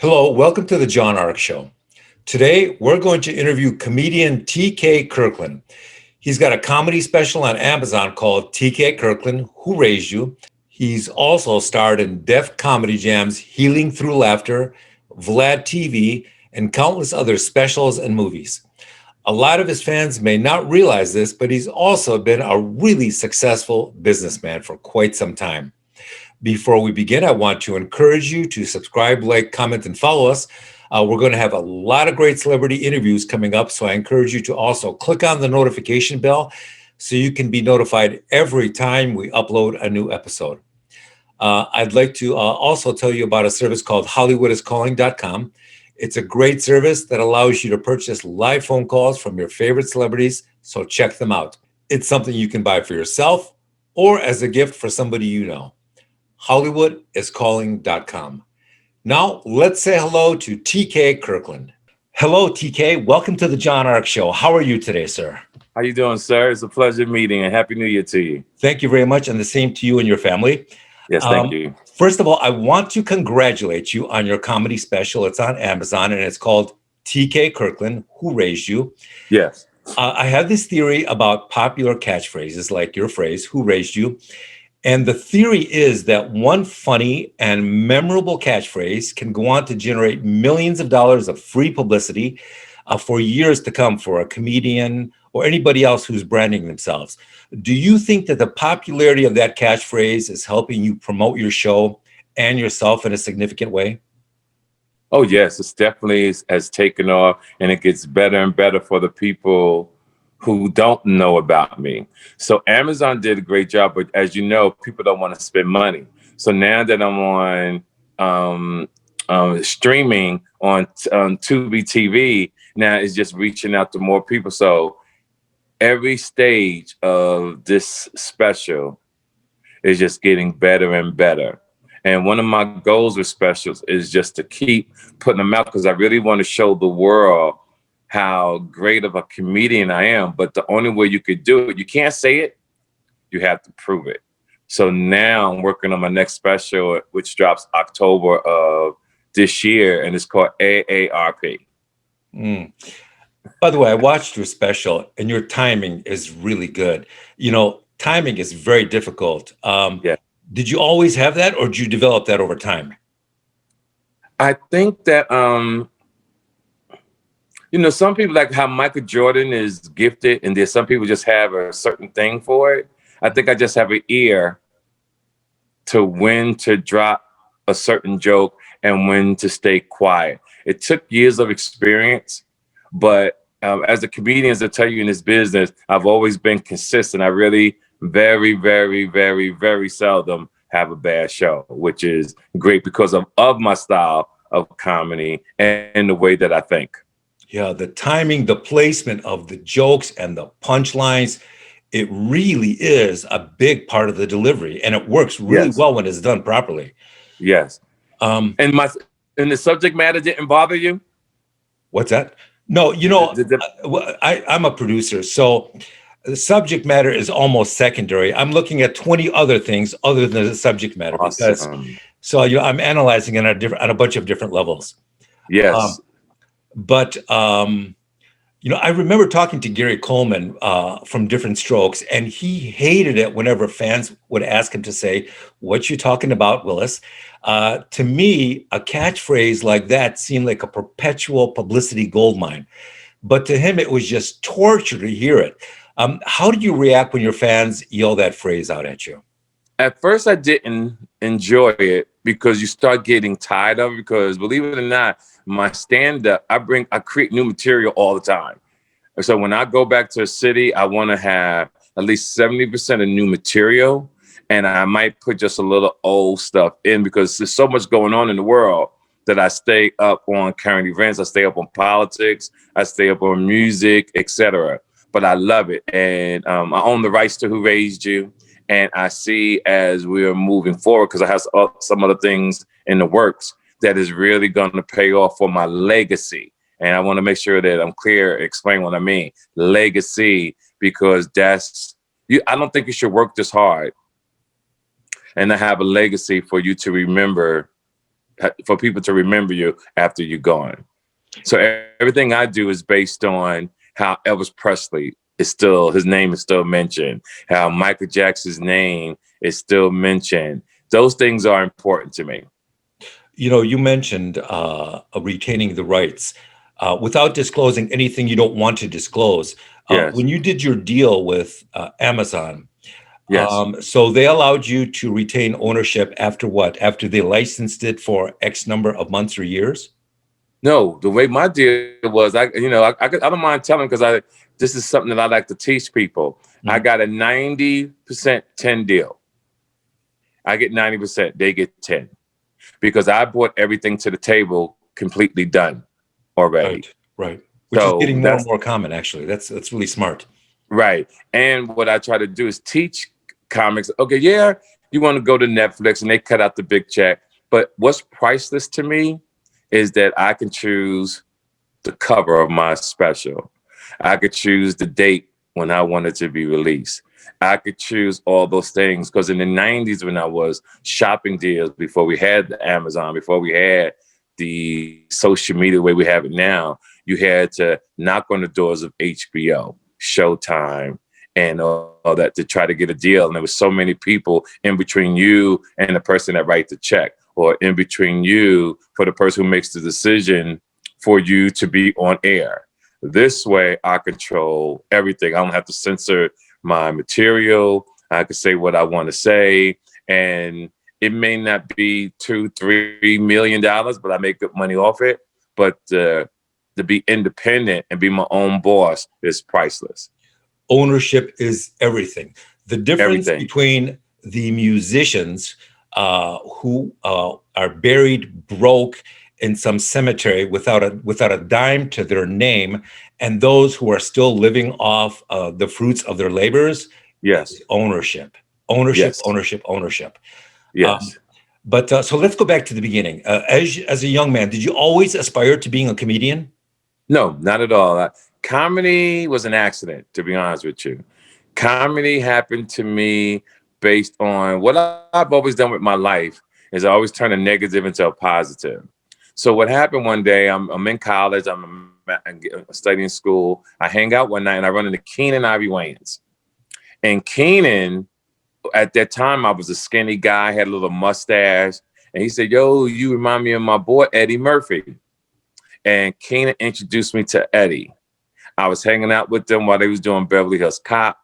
Hello, welcome to the John Ark Show. Today, we're going to interview comedian TK Kirkland. He's got a comedy special on Amazon called TK Kirkland, Who Raised You? He's also starred in Def Comedy Jam's Healing Through Laughter, Vlad TV, and countless other specials and movies. A lot of his fans may not realize this, but he's also been a really successful businessman for quite some time. Before we begin, I want to encourage you to subscribe, like, comment, and follow us. We're going to have a lot of great celebrity interviews coming up, so I encourage you to also click on the notification bell so you can be notified every time we upload a new episode. I'd like to also tell you about a service called HollywoodIsCalling.com. It's a great service that allows you to purchase live phone calls from your favorite celebrities, so check them out. It's something you can buy for yourself or as a gift for somebody you know. HollywoodIsCalling.com. Now, let's say hello to TK Kirkland. Hello, TK. Welcome to the John Ark Show. How are you today, sir? How you doing, sir? It's a pleasure meeting, and Happy New Year to you. Thank you very much, and the same to you and your family. Yes, thank you. First of all, I want to congratulate you on your comedy special. It's on Amazon, and it's called TK Kirkland, Who Raised You? Yes. I have this theory about popular catchphrases like your phrase, Who Raised You? And the theory is that one funny and memorable catchphrase can go on to generate millions of dollars of free publicity for years to come for a comedian or anybody else who's branding themselves. Do you think that the popularity of that catchphrase is helping you promote your show and yourself in a significant way? Oh, yes. It's definitely has taken off, and it gets better and better for the people who don't know about me. So Amazon did a great job, but as you know, people don't want to spend money. So now that I'm on streaming on Tubi TV, now it's just reaching out to more people. So every stage of this special is just getting better and better. And one of my goals with specials is just to keep putting them out because I really want to show the world how great of a comedian I am. But the only way you could do it, you can't say it, you have to prove it. So now I'm working on my next special, which drops October of this year, and it's called AARP. By the way, I watched your special, and your timing is really good. You know, timing is very difficult. Yeah. Did you always have that, or did you develop that over time? I think that some people like how Michael Jordan is gifted, and there's some people just have a certain thing for it. I think I just have an ear to when to drop a certain joke and when to stay quiet. It took years of experience, but as a comedian, I tell you in this business, I've always been consistent. I really very, very, very, very seldom have a bad show, which is great because of my style of comedy and the way that I think. Yeah, the timing, the placement of the jokes and the punchlines, it really is a big part of the delivery, and it works really well when it's done properly. Yes. And the subject matter didn't bother you? What's that? No, I'm a producer, so the subject matter is almost secondary. I'm looking at 20 other things other than the subject matter because I'm analyzing it on a bunch of different levels. Yes. But I remember talking to Gary Coleman from Different Strokes, and he hated it whenever fans would ask him to say, "What you talking about, Willis?" To me, a catchphrase like that seemed like a perpetual publicity goldmine. But to him, it was just torture to hear it. How did you react when your fans yelled that phrase out at you? At first, I didn't enjoy it because you start getting tired of it. Because believe it or not, my stand-up, I create new material all the time. And so when I go back to a city, I want to have at least 70% of new material. And I might put just a little old stuff in because there's so much going on in the world that I stay up on current events. I stay up on politics. I stay up on music, etc. But I love it. And I own the rights to Who Raised You. And I see as we're moving forward, because I have some other things in the works that is really going to pay off for my legacy. And I want to make sure that I'm clear, explain what I mean. Legacy, because I don't think you should work this hard and to have a legacy for you to remember for people to remember you after you're gone. So everything I do is based on how Elvis Presley is still, his name is still mentioned, how Michael Jackson's name is still mentioned. Those things are important to me. You know, you mentioned retaining the rights without disclosing anything you don't want to disclose. Yes. When you did your deal with Amazon, Yes. so they allowed you to retain ownership after what? After they licensed it for X number of months or years? No, the way my deal was, I don't mind telling because this is something that I like to teach people. I Mhm. got a 90% 10 deal. I get 90%, they get 10 because I brought everything to the table completely done already. Right, right. Which is So getting more and that's more common, actually. That's really smart. right. And what I try to do is teach comics, okay, yeah, you want to go to Netflix and they cut out the big check. But what's priceless to me is that I can choose the cover of my special. I could choose the date when I wanted to be released. I could choose all those things because in the 90s, when I was shopping deals, before we had the Amazon, before we had the social media the way we have it now, you had to knock on the doors of HBO, Showtime, and all that to try to get a deal. And there was so many people in between you and the person that writes the check, or in between you for the person who makes the decision for you to be on air. This way, I control everything. I don't have to censor my material. I can say what I want to say. And it may not be $2-3 million, but I make good money off it. But to be independent and be my own boss is priceless. Ownership is everything. The difference Everything. between the musicians who are buried broke in some cemetery without a dime to their name, and those who are still living off the fruits of their labors Yes. is ownership, ownership, Yes. ownership, ownership. Um, Yes. but so let's go back to the beginning. As a young man, did you always aspire to being a comedian? No, not at all. Comedy was an accident, to be honest with you. Comedy happened to me based on what I've always done with my life is I always turn a negative into a positive. So what happened one day, I'm in college, I'm studying school. I hang out one night and I run into Keenan Ivy Wayans. And Keenan, at that time, I was a skinny guy, had a little mustache. And he said, yo, you remind me of my boy, Eddie Murphy. And Keenan introduced me to Eddie. I was hanging out with them while they was doing Beverly Hills Cop.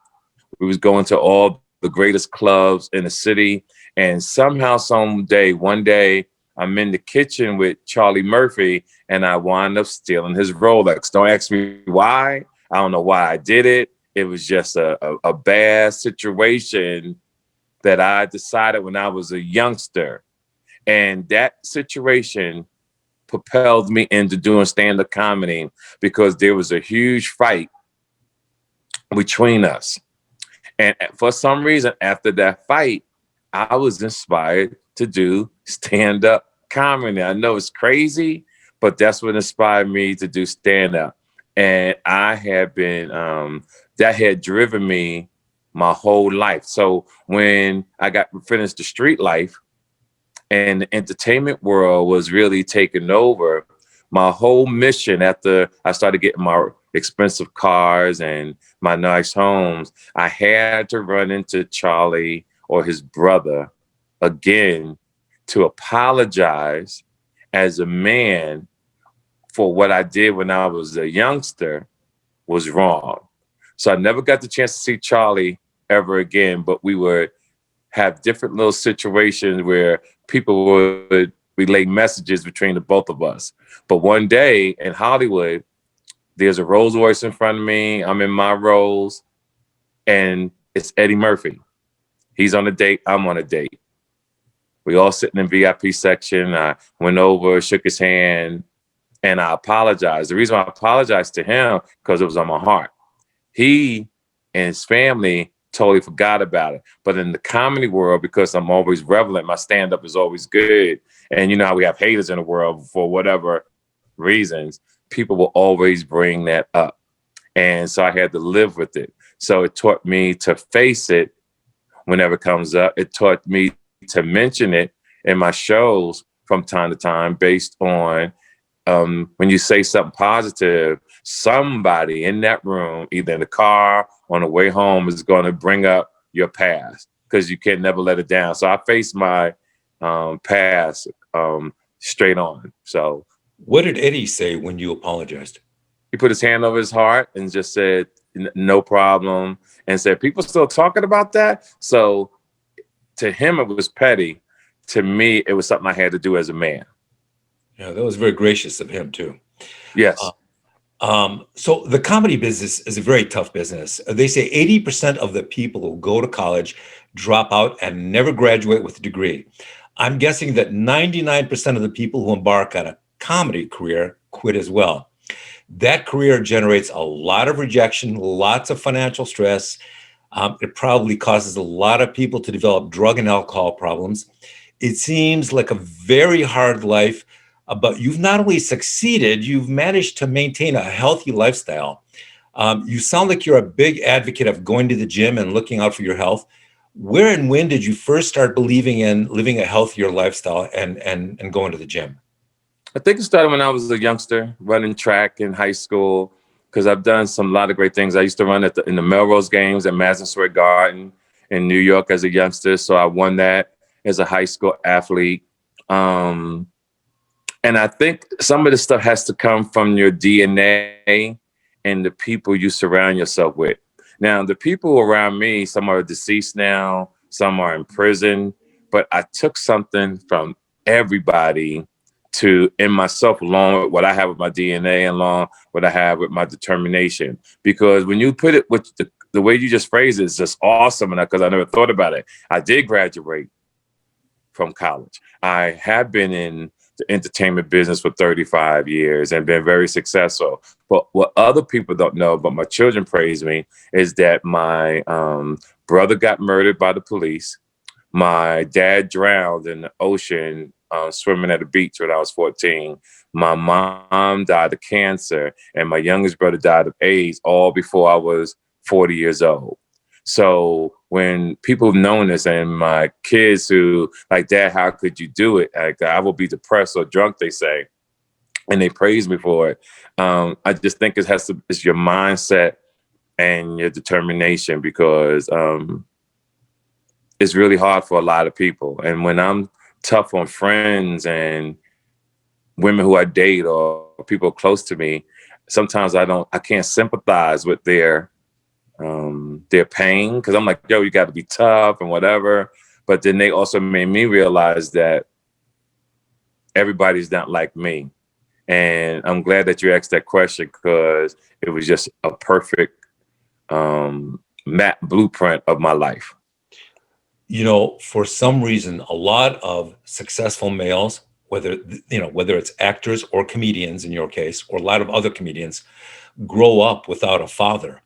We was going to all the greatest clubs in the city. And somehow, one day, I'm in the kitchen with Charlie Murphy and I wound up stealing his Rolex. Don't ask me why. I don't know why I did it. It was just a bad situation that I decided when I was a youngster. And that situation propelled me into doing stand-up comedy because there was a huge fight between us. And for some reason, after that fight, I was inspired to do stand-up comedy. I know it's crazy, but that's what inspired me to do stand-up. And I had been, that had driven me my whole life. So when I got finished the street life and the entertainment world was really taking over, my whole mission after I started getting my expensive cars and my nice homes, I had to run into Charlie or his brother again to apologize as a man for what I did when I was a youngster was wrong. So I never got the chance to see Charlie ever again, but we would have different little situations where people would relay messages between the both of us. But one day in Hollywood, there's a Rolls Royce in front of me. I'm in my Rolls, and it's Eddie Murphy. He's on a date. I'm on a date. We all sitting in VIP section. I went over, shook his hand, and I apologized. The reason I apologized to him because it was on my heart. He and his family totally forgot about it. But in the comedy world, because I'm always relevant, my stand-up is always good. And you know how we have haters in the world for whatever reasons, people will always bring that up. And so I had to live with it. So it taught me to face it whenever it comes up. It taught me to mention it in my shows from time to time based on when you say something positive, somebody in that room, either in the car or on the way home, is going to bring up your past because you can never let it down. So I face my past straight on. So What did Eddie say when you apologized? he put his hand over his heart and just said, no problem. And said, people still talking about that? So to him, it was petty. To me, it was something I had to do as a man. Yeah, that was very gracious of him too. Yes. So the comedy business is a very tough business. They say 80% of the people who go to college drop out and never graduate with a degree. I'm guessing that 99% of the people who embark on a comedy career quit as well. That career generates a lot of rejection, lots of financial stress. It probably causes a lot of people to develop drug and alcohol problems. It seems like a very hard life, but you've not only succeeded, you've managed to maintain a healthy lifestyle. You sound like you're a big advocate of going to the gym and looking out for your health. Where and when did you first start believing in living a healthier lifestyle and going to the gym? I think it started when I was a youngster, running track in high school, because I've done a lot of great things. I used to run in the Melrose Games at Madison Square Garden in New York as a youngster. So I won that as a high school athlete. And I think some of this stuff has to come from your DNA and the people you surround yourself with. Now, the people around me, some are deceased now, some are in prison, but I took something from everybody in myself, along with what I have with my DNA, along what I have with my determination. Because when you put it with the way you just phrased it, it's just awesome. And because I never thought about it, I did graduate from college. I have been in the entertainment business for 35 years and been very successful. But what other people don't know, but my children praise me, is that my brother got murdered by the police. My dad drowned in the ocean swimming at a beach when I was 14. My mom died of cancer, and my youngest brother died of AIDS all before I was 40 years old. So when people have known this, and my kids who like, Dad, how could you do it? Like, I will be depressed or drunk, they say, and they praise me for it. I just think it's your mindset and your determination, because it's really hard for a lot of people. And when I'm tough on friends and women who I date or people close to me, sometimes I can't sympathize with their pain, because I'm like, yo, you got to be tough and whatever. But then they also made me realize that everybody's not like me. And I'm glad that you asked that question, because it was just a perfect map blueprint of my life. You know, for some reason, a lot of successful males, whether it's actors or comedians in your case, or a lot of other comedians, grow up without a father.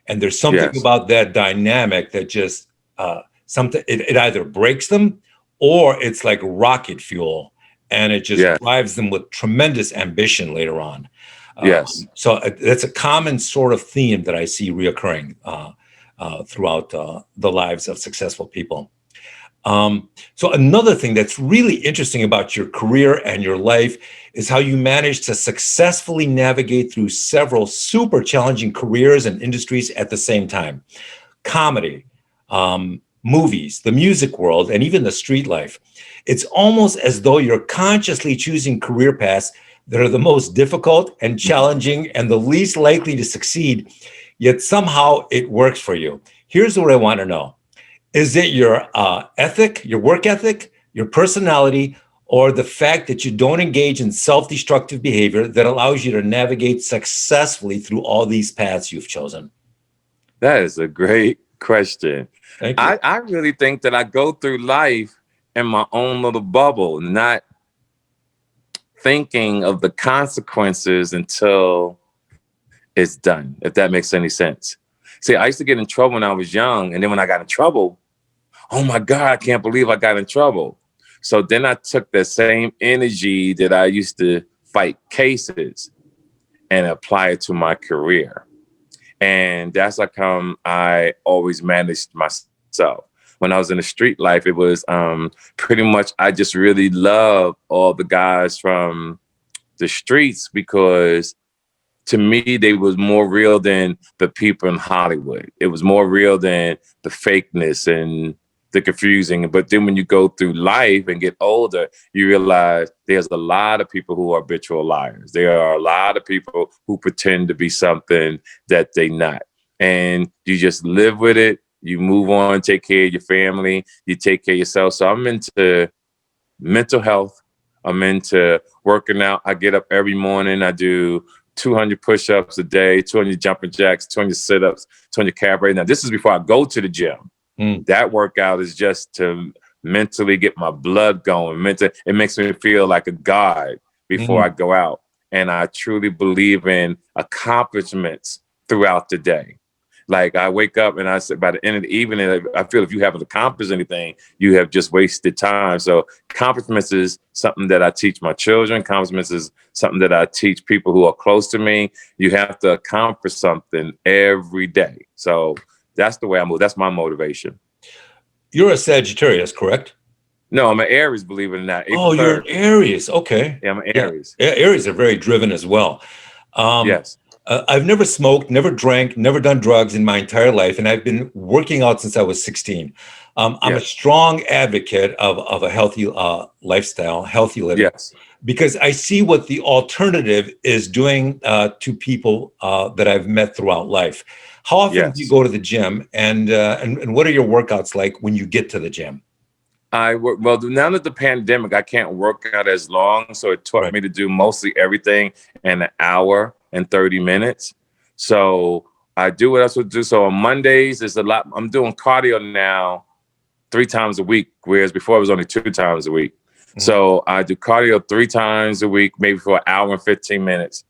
And there's something Yes. about that dynamic that just it either breaks them, or it's like rocket fuel, and it just Yes. drives them with tremendous ambition later on. Yes. So that's a common sort of theme that I see reoccurring throughout the lives of successful people. So another thing that's really interesting about your career and your life is how you managed to successfully navigate through several super challenging careers and industries at the same time. Comedy, movies, the music world, and even the street life. It's almost as though you're consciously choosing career paths that are the most difficult and challenging and the least likely to succeed, yet somehow it works for you. Here's what I want to know. Is it your ethic, your work ethic, your personality, or the fact that you don't engage in self-destructive behavior that allows you to navigate successfully through all these paths you've chosen? That is a great question. Thank you. I really think that I go through life in my own little bubble, not thinking of the consequences until it's done, if that makes any sense. See, I used to get in trouble when I was young, and then when I got in trouble, oh my God, I can't believe I got in trouble. So then I took the same energy that I used to fight cases and apply it to my career. And that's like how I always managed myself. when I was in the street life, it was pretty much, I just really loved all the guys from the streets because to me, they was more real than the people in Hollywood. It was more real than the fakeness and the confusing. But then when you go through life and get older, you realize there's a lot of people who are habitual liars. There are a lot of people who pretend to be something that they not. And you just live with it. You move on, take care of your family, you take care of yourself. So I'm into mental health. I'm into working out. I get up every morning. I do 200 push-ups a day, 200 jumping jacks, 200 sit-ups, 200 carry. Now, this is before I go to the gym. That workout is just to mentally get my blood going. It makes me feel like a god before I go out. And I truly believe in accomplishments throughout the day. Like I wake up and I say by the end of the evening, I feel if you haven't accomplished anything, you have just wasted time. So accomplishments is something that I teach my children. Accomplishments is something that I teach people who are close to me. You have to accomplish something every day. So that's the way I move. That's my motivation. You're a Sagittarius, correct? No, I'm an Aries, believe it or not. Oh, you're an Aries. Okay. Yeah, I'm an Aries. Yeah. Aries are very driven as well. Yes. I've never smoked, never drank, never done drugs in my entire life, and I've been working out since I was 16. I'm a strong advocate of a healthy lifestyle, healthy living, because I see what the alternative is doing to people that I've met throughout life. How often do you go to the gym, and what are your workouts like when you get to the gym? Well, now that the pandemic, I can't work out as long. So it taught me to do mostly everything in an hour and 30 minutes. So I do what I supposed to do. So on Mondays, there's a lot. I'm doing cardio now 3 times a week, whereas before it was only 2 times a week. So I do cardio 3 times a week, maybe for an hour and 15 minutes.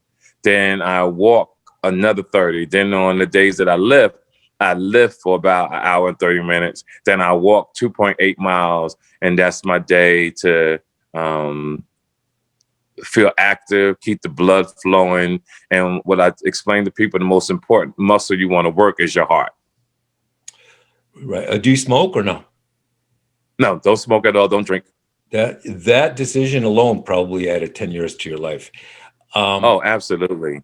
Then I walk another 30. Then on the days that I lift for about an hour and 30 minutes. Then I walk 2.8 miles, and that's my day to feel active, keep the blood flowing. And what I explain to people, the most important muscle you want to work is your heart. Right. Do you smoke or no? No, don't smoke at all. Don't drink. That decision alone probably added 10 years to your life. Oh, absolutely.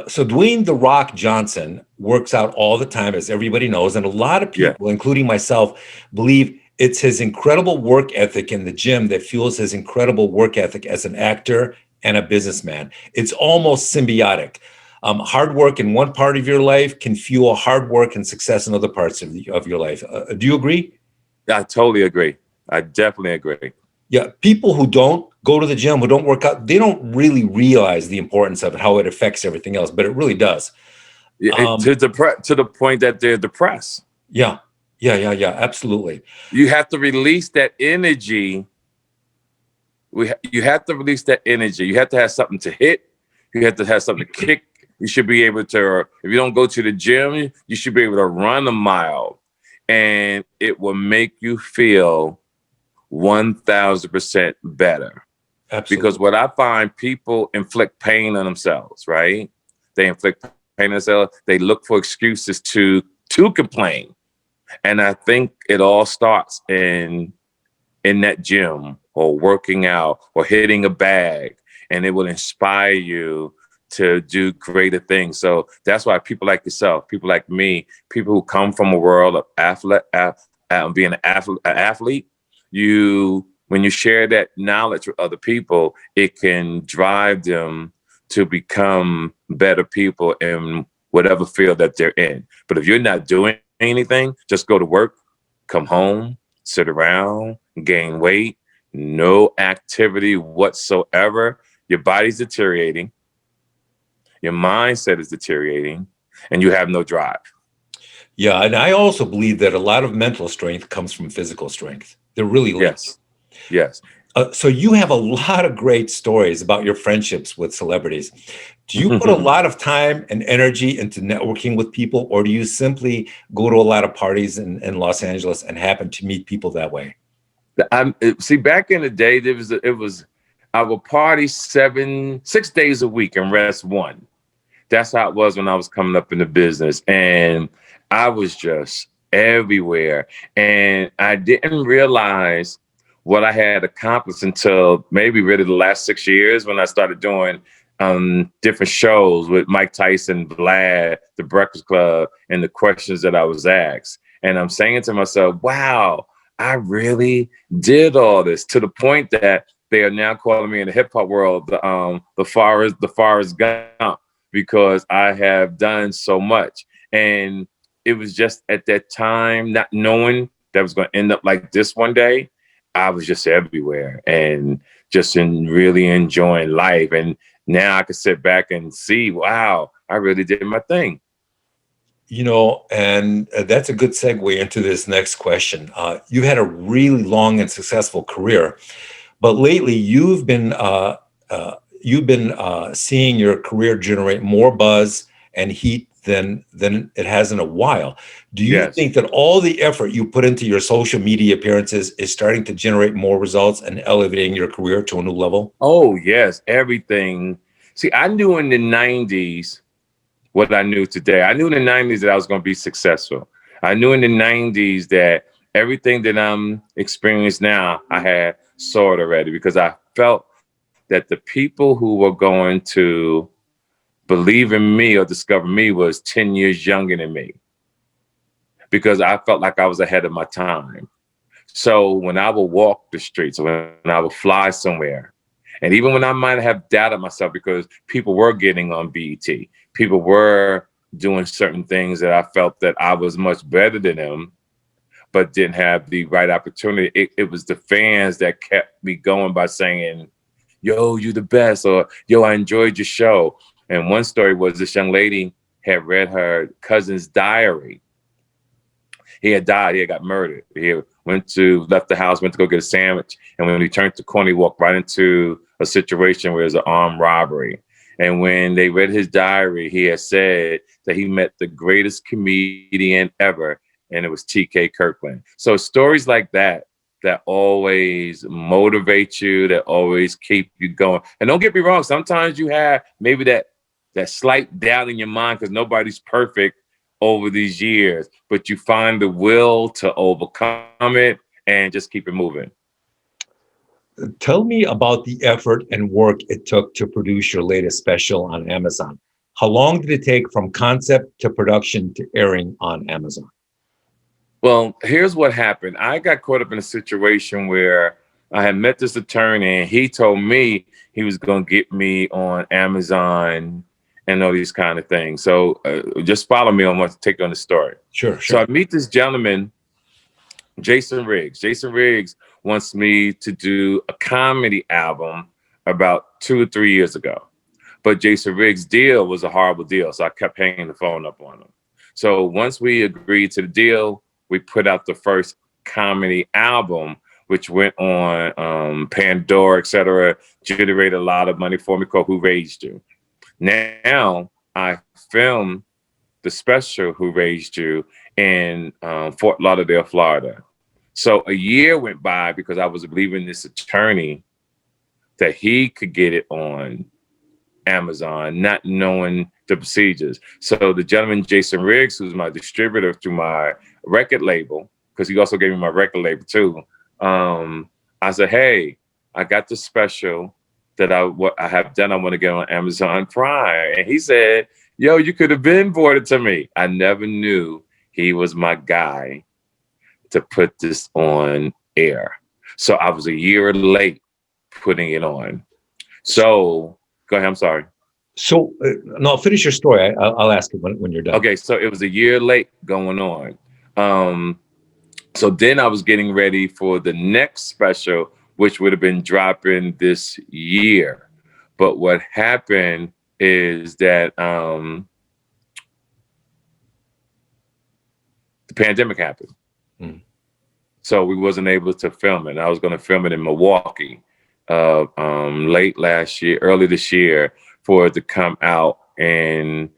So Dwayne "The Rock" Johnson works out all the time, as everybody knows, and a lot of people, including myself, believe it's his incredible work ethic in the gym that fuels his incredible work ethic as an actor and a businessman. It's almost symbiotic. Hard work in one part of your life can fuel hard work and success in other parts of your life. Do you agree? I totally agree. I definitely agree. Yeah, people who don't go to the gym, who don't work out, they don't really realize the importance of it, how it affects everything else, but it really does. To the point that they're depressed. Yeah, absolutely. You have to release that energy. You have to release that energy. You have to have something to hit. You have to have something to kick. You should be able to, if you don't go to the gym, you should be able to run a mile, and it will make you feel 1,000% better. Absolutely. Because what I find, people inflict pain on themselves, right? They inflict pain on themselves. They look for excuses to complain. And I think it all starts in that gym or working out or hitting a bag, and it will inspire you to do greater things. So that's why people like yourself, people like me, people who come from a world of being an athlete, when you share that knowledge with other people, it can drive them to become better people in whatever field that they're in. But if you're not doing anything, just go to work, come home, sit around, gain weight, no activity whatsoever, your body's deteriorating, your mindset is deteriorating, and you have no drive. Yeah, and I also believe that a lot of mental strength comes from physical strength. They're really linked. Yes. So you have a lot of great stories about your friendships with celebrities. Do you put a lot of time and energy into networking with people, or do you simply go to a lot of parties in Los Angeles and happen to meet people that way? See, back in the day, I would party 6 days a week and rest 1. That's how it was when I was coming up in the business. And I was just everywhere. And I didn't realize what I had accomplished until maybe really the last 6 years when I started doing different shows with Mike Tyson, Vlad, The Breakfast Club, and the questions that I was asked. And I'm saying to myself, wow, I really did all this, to the point that they are now calling me in the hip hop world the Forrest Gump, because I have done so much. And it was just at that time, not knowing that was going to end up like this one day, I was just everywhere and just really enjoying life. And now I can sit back and see, wow, I really did my thing. And that's a good segue into this next question. You've had a really long and successful career, but lately you've been seeing your career generate more buzz and heat than it has in a while. Do you Yes. think that all the effort you put into your social media appearances is starting to generate more results and elevating your career to a new level? Oh, yes. Everything. See, I knew in the 90s what I knew today. I knew in the 90s that I was going to be successful. I knew in the 90s that everything that I'm experiencing now, I had saw it already, because I felt that the people who were going to believe in me or discover me was 10 years younger than me, because I felt like I was ahead of my time. So when I would walk the streets, or when I would fly somewhere, and even when I might have doubted myself because people were getting on BET, people were doing certain things that I felt that I was much better than them, but didn't have the right opportunity. It was the fans that kept me going by saying, yo, you the best, or yo, I enjoyed your show. And one story was this young lady had read her cousin's diary. He had died. He had got murdered. He left the house, went to go get a sandwich. And when he turned the corner, he walked right into a situation where it was an armed robbery. And when they read his diary, he had said that he met the greatest comedian ever, and it was TK Kirkland. So stories like that always motivate you, that always keep you going. And don't get me wrong, sometimes you have maybe that slight doubt in your mind because nobody's perfect over these years, but you find the will to overcome it and just keep it moving. Tell me about the effort and work it took to produce your latest special on Amazon. How long did it take from concept to production to airing on Amazon? Well, here's what happened. I got caught up in a situation where I had met this attorney and he told me he was going to get me on Amazon and all these kind of things. So just follow me on what to take on the story. Sure, So sure. I meet this gentleman, Jason Riggs. Jason Riggs wants me to do a comedy album about 2 or 3 years ago. But Jason Riggs' deal was a horrible deal. So I kept hanging the phone up on him. So once we agreed to the deal, we put out the first comedy album, which went on Pandora, et cetera, generated a lot of money for me, called Who Raised You. Now I filmed the special Who Raised You in Fort Lauderdale, Florida. So a year went by because I was believing this attorney that he could get it on Amazon, not knowing the procedures. So the gentleman, Jason Riggs, who's my distributor through my record label, because he also gave me my record label too. I said, hey, I got the special that what I have done. I want to get on Amazon Prime. And he said, yo, you could have been brought it to me. I never knew he was my guy to put this on air. So I was a year late putting it on. So go ahead. I'm sorry. So, no, finish your story. I'll ask it when you're done. Okay, so it was a year late going on. Um, so then I was getting ready for the next special, which would have been dropping this year. But what happened is that the pandemic happened. Mm. So we wasn't able to film it. I was going to film it in Milwaukee late last year, early this year, for it to come out in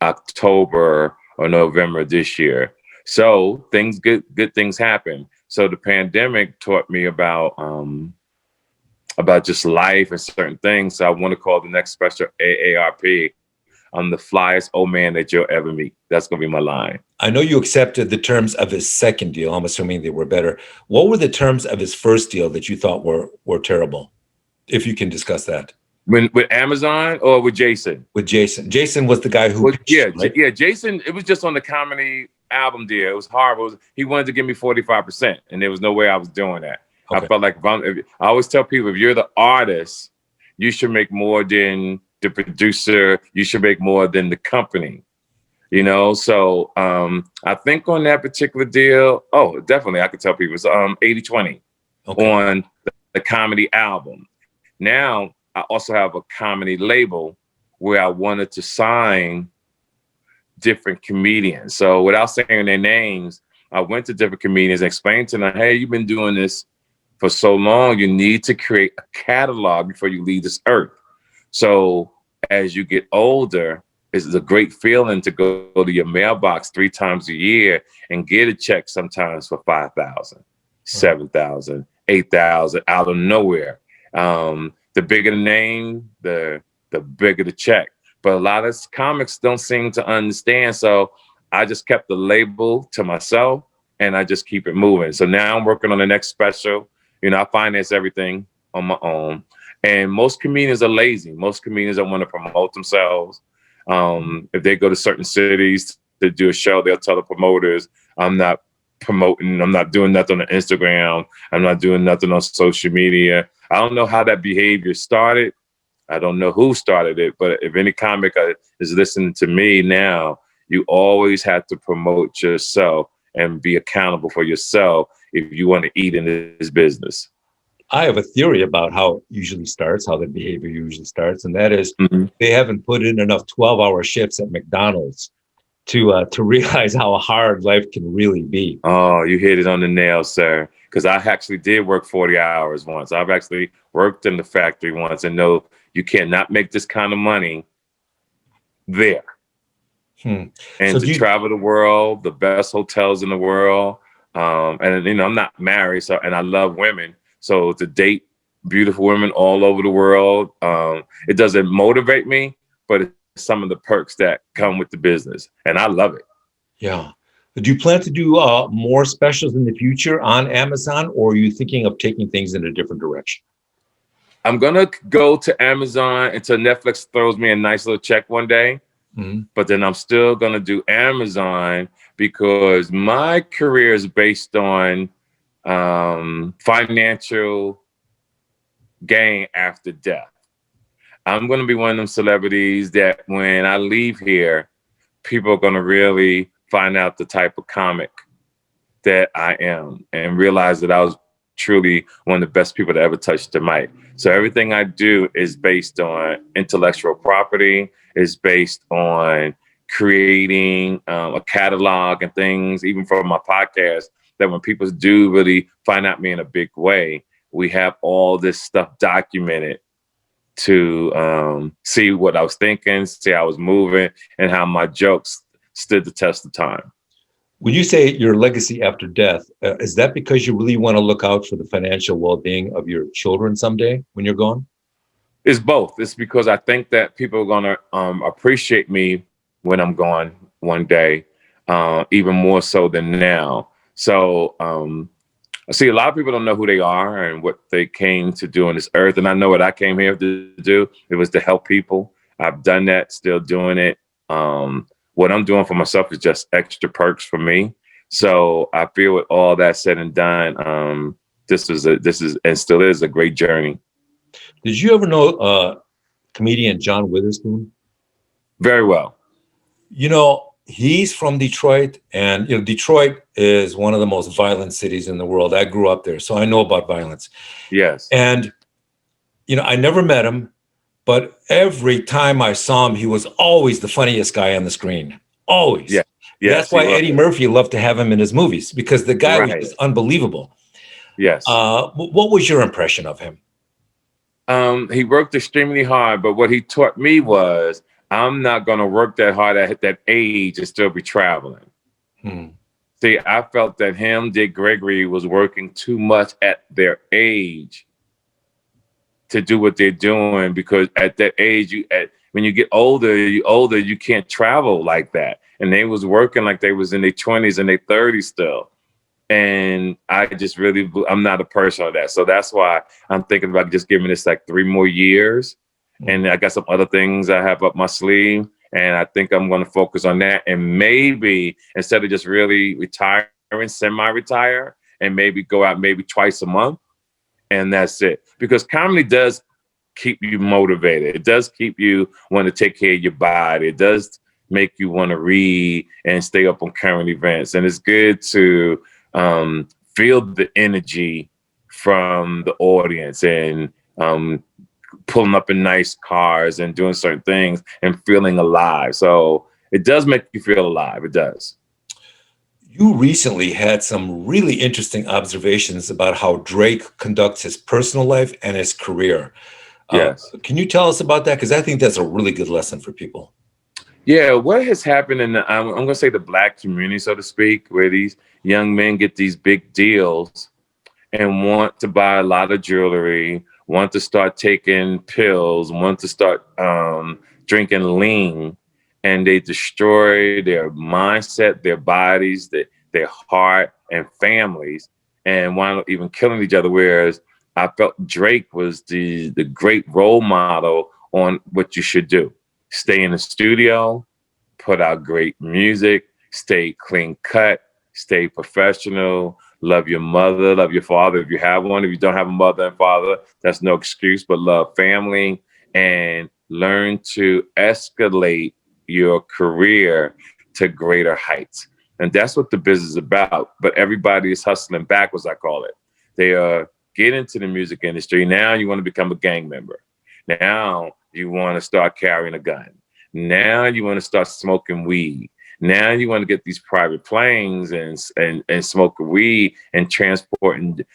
October or November this year. So good things happen. So the pandemic taught me about just life and certain things. So I want to call the next special AARP, I'm the flyest old man that you'll ever meet. That's going to be my line. I know you accepted the terms of his second deal. I'm assuming they were better. What were the terms of his first deal that you thought were terrible? If you can discuss that. With Amazon or with Jason? With Jason. Jason was the guy who pitched, yeah, right? yeah. Jason, it was just on the comedy album deal. It was horrible. He wanted to give me 45%, and there was no way I was doing that. Okay. I felt like I always tell people, if you're the artist, you should make more than the producer. You should make more than the company. You know, so I think on that particular deal, definitely I could tell people it's 80-20 on the comedy album. Now I also have a comedy label where I wanted to sign different comedians. So without saying their names, I went to different comedians and explained to them, hey, you've been doing this for so long, you need to create a catalog before you leave this earth. So as you get older, it's a great feeling to go to your mailbox 3 times a year and get a check sometimes for $5,000, $7,000, $8,000 out of nowhere. The bigger the name, the bigger the check. But a lot of comics don't seem to understand. So I just kept the label to myself and I just keep it moving. So now I'm working on the next special. You know, I finance everything on my own. And most comedians are lazy. Most comedians don't want to promote themselves. If they go to certain cities to do a show, they'll tell the promoters, I'm not promoting, I'm not doing nothing on Instagram, I'm not doing nothing on social media. I don't know how that behavior started. I don't know who started it, but if any comic is listening to me now, you always have to promote yourself and be accountable for yourself if you want to eat in this business. I have a theory about how it usually starts, how the behavior usually starts, and that is they haven't put in enough 12-hour shifts at McDonald's to realize how hard life can really be. Oh, you hit it on the nail, sir. Because I actually did work 40 hours once. I've actually worked in the factory once and know you cannot make this kind of money there. And so to travel the world, the best hotels in the world. And, you know, I'm not married, so and I love women. So to date beautiful women all over the world, it doesn't motivate me, but it's some of the perks that come with the business. And I love it. Yeah. Do you plan to do more specials in the future on Amazon, or are you thinking of taking things in a different direction? I'm going to go to Amazon until Netflix throws me a nice little check one day. But then I'm still going to do Amazon because my career is based on financial gain after death. I'm going to be one of them celebrities that when I leave here, people are going to really find out the type of comic that I am and realize that I was truly one of the best people to ever touch the mic. So everything I do is based on intellectual property, is based on creating a catalog and things, even for my podcast, that when people do really find out me in a big way, we have all this stuff documented to see what I was thinking, see how I was moving, and how my jokes stood the test of time. When you say your legacy after death, is that because you really want to look out for the financial well-being of your children someday when you're gone? It's both. It's because I think that people are going to appreciate me when I'm gone one day, even more so than now. So I see a lot of people don't know who they are and what they came to do on this earth. And I know what I came here to do. It was to help people. I've done that, still doing it. What I'm doing for myself is just extra perks for me. So I feel with all that said and done, this is and still is a great journey. Did you ever know comedian John Witherspoon? Very well. You know, he's from Detroit, and you know, Detroit is one of the most violent cities in the world. I grew up there, so I know about violence. Yes. And you know, I never met him, but every time I saw him, he was always the funniest guy on the screen. Always. Yeah. Yes, that's why Eddie Murphy loved to have him in his movies, because the guy was just unbelievable. Yes. What was your impression of him? He worked extremely hard, but what he taught me was I'm not going to work that hard at that age and still be traveling. See, I felt that Dick Gregory was working too much at their age to do what they're doing, because at that age, when you get older, you can't travel like that. And they was working like they was in their 20s and their 30s still. And I just really, I'm not a person of that. So that's why I'm thinking about just giving this like 3 more years. And I got some other things I have up my sleeve. And I think I'm going to focus on that. And maybe instead of just really retiring, semi-retire, and maybe go out maybe twice a month. And that's it. Because comedy does keep you motivated. It does keep you want to take care of your body. It does make you want to read and stay up on current events. And it's good to feel the energy from the audience and pulling up in nice cars and doing certain things and feeling alive. So it does make you feel alive. It does. You recently had some really interesting observations about how Drake conducts his personal life and his career. Yes. Can you tell us about that? Because I think that's a really good lesson for people. Yeah, what has happened in the, I'm going to say the Black community, so to speak, where these young men get these big deals and want to buy a lot of jewelry, want to start taking pills, want to start drinking lean, and they destroy their mindset, their bodies, their heart, and families, and wind up even killing each other. Whereas I felt Drake was the great role model on what you should do. Stay in the studio, put out great music, stay clean cut, stay professional, love your mother, love your father if you have one. If you don't have a mother and father, that's no excuse, but love family and learn to escalate your career to greater heights. And that's what the business is about. But everybody is hustling backwards, I call it. They are getting into the music industry. Now you want to become a gang member. Now you want to start carrying a gun. Now you want to start smoking weed. Now you want to get these private planes and smoke weed and transporting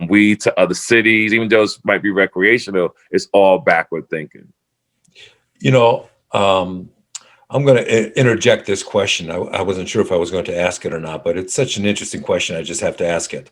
weed to other cities, even though it might be recreational. It's all backward thinking. You know, I'm going to interject this question. I wasn't sure if I was going to ask it or not, but it's such an interesting question. I just have to ask it.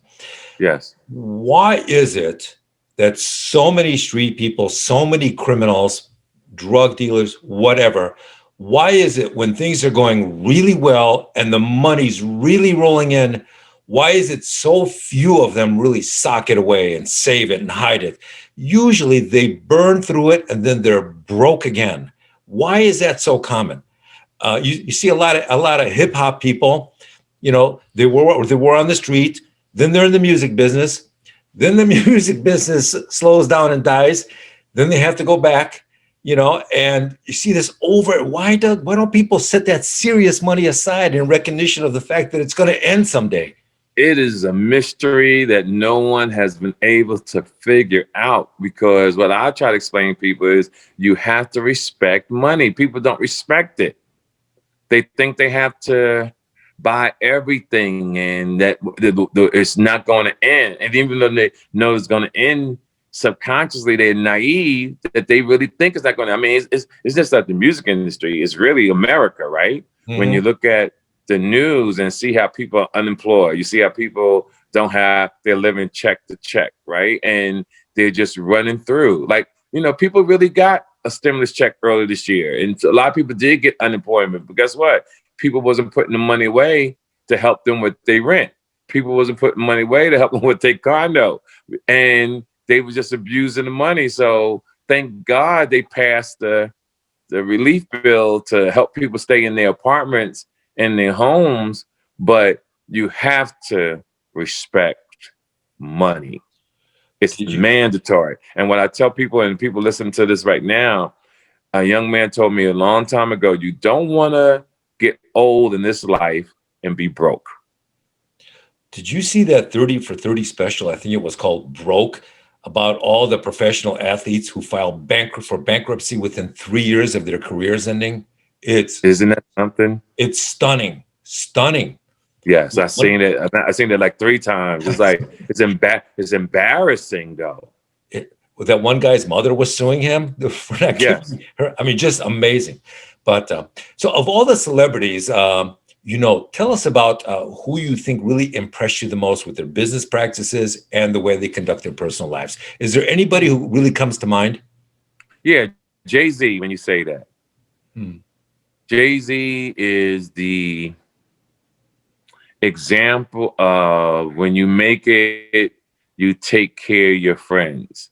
Yes. Why is it that so many street people, so many criminals, drug dealers, whatever, why is it when things are going really well and the money's really rolling in, why is it so few of them really sock it away and save it and hide it? Usually they burn through it and then they're broke again. Why is that so common? You see a lot of hip hop people, you know, they were on the street, then they're in the music business, then the music business slows down and dies, then they have to go back, you know, and you see this over. Why don't people set that serious money aside in recognition of the fact that it's going to end someday? It is a mystery that no one has been able to figure out, because what I try to explain to people is you have to respect money. People don't respect it. They think they have to buy everything and that it's not going to end. And even though they know it's going to end, subconsciously they're naive that they really think it's not going to. I mean, it's just like the music industry. It's really America, right? Mm-hmm. When you look at the news and see how people are unemployed, you see how people don't have, they're living check to check, right? And they're just running through. Like, you know, people really got a stimulus check earlier this year. And a lot of people did get unemployment, but guess what? People wasn't putting the money away to help them with their rent. People wasn't putting money away to help them with their condo. And they were just abusing the money. So thank God they passed the relief bill to help people stay in their apartments and their homes. But you have to respect money. It's mandatory. And what I tell people, and people listening to this right now, a young man told me a long time ago, you don't want to get old in this life and be broke. Did you see that 30 for 30 special? I think it was called Broke, about all the professional athletes who filed for bankruptcy within 3 years of their careers ending. Isn't that something? It's stunning. Yes, I've seen it. I've seen it like 3 times. It's like it's embarrassing though. That one guy's mother was suing him for not yes. her. I mean, just amazing. But so of all the celebrities, you know, tell us about who you think really impressed you the most with their business practices and the way they conduct their personal lives. Is there anybody who really comes to mind? Yeah, Jay-Z, when you say that, Hmm. Jay-Z is the example of when you make it, you take care of your friends.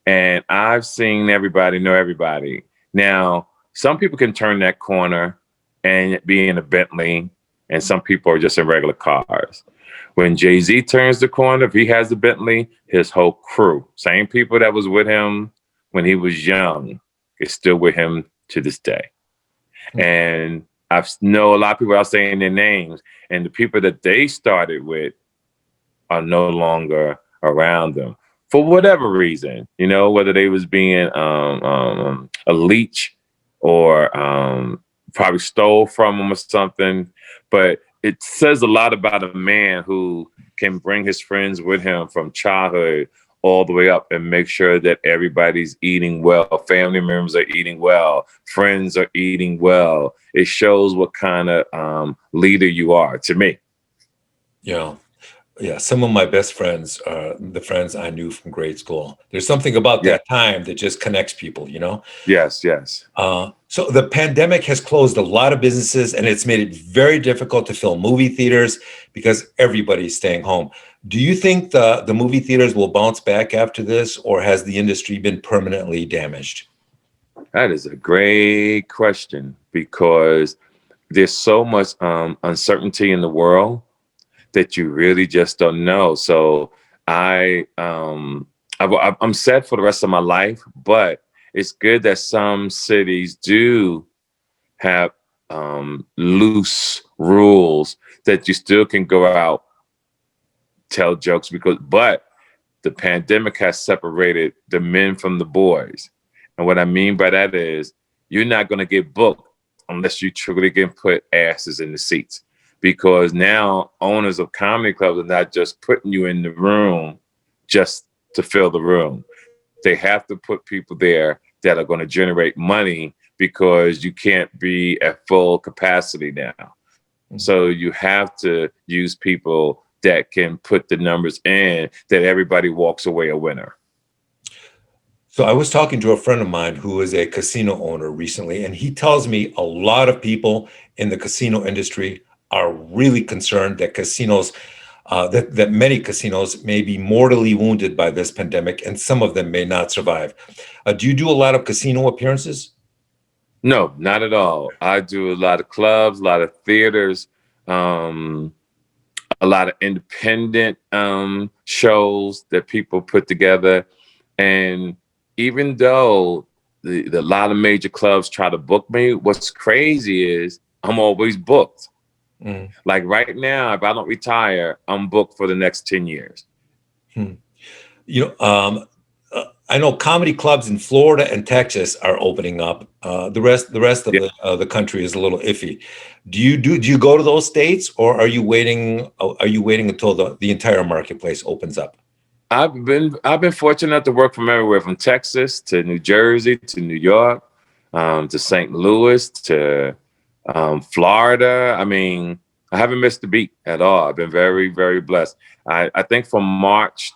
And I've seen everybody know everybody. Now, some people can turn that corner and be in a Bentley, and some people are just in regular cars. When Jay-Z turns the corner, if he has a Bentley, his whole crew, same people that was with him when he was young, is still with him to this day. Hmm. And I know a lot of people are saying their names, and the people that they started with are no longer around them for whatever reason, whether they was being a leech or probably stole from them or something. But it says a lot about a man who can bring his friends with him from childhood all the way up and make sure that everybody's eating well, family members are eating well, friends are eating well. It shows what kind of leader you are to me. Yeah. Yeah, some of my best friends are the friends I knew from grade school. There's something about Yeah. that time that just connects people, you know? Yes, yes. So the pandemic has closed a lot of businesses and it's made it very difficult to fill movie theaters because everybody's staying home. Do you think the movie theaters will bounce back after this, or has the industry been permanently damaged? That is a great question because there's so much uncertainty in the world that you really just don't know. So I'm set for the rest of my life, but it's good that some cities do have loose rules that you still can go out, tell jokes but the pandemic has separated the men from the boys. And what I mean by that is you're not going to get booked unless you truly can put asses in the seats. Because now owners of comedy clubs are not just putting you in the room just to fill the room. They have to put people there that are going to generate money because you can't be at full capacity now. So you have to use people that can put the numbers in that everybody walks away a winner. So I was talking to a friend of mine who is a casino owner recently, and he tells me a lot of people in the casino industry are really concerned that that many casinos may be mortally wounded by this pandemic, and some of them may not survive. Do you do a lot of casino appearances? No, not at all. I do a lot of clubs, a lot of theaters, um, a lot of independent shows that people put together. And even though the lot of major clubs try to book me, what's crazy is I'm always booked. Mm. Like right now, if I don't retire, I'm booked for the next 10 years. Hmm. You know, I know comedy clubs in Florida and Texas are opening up. The rest of Yeah. the country is a little iffy. Do you go to those states, or are you waiting until the entire marketplace opens up? I've been fortunate enough to work from everywhere from Texas to New Jersey to New York to St. Louis to Florida. I mean, I haven't missed a beat at all. I've been very, very blessed. I think from March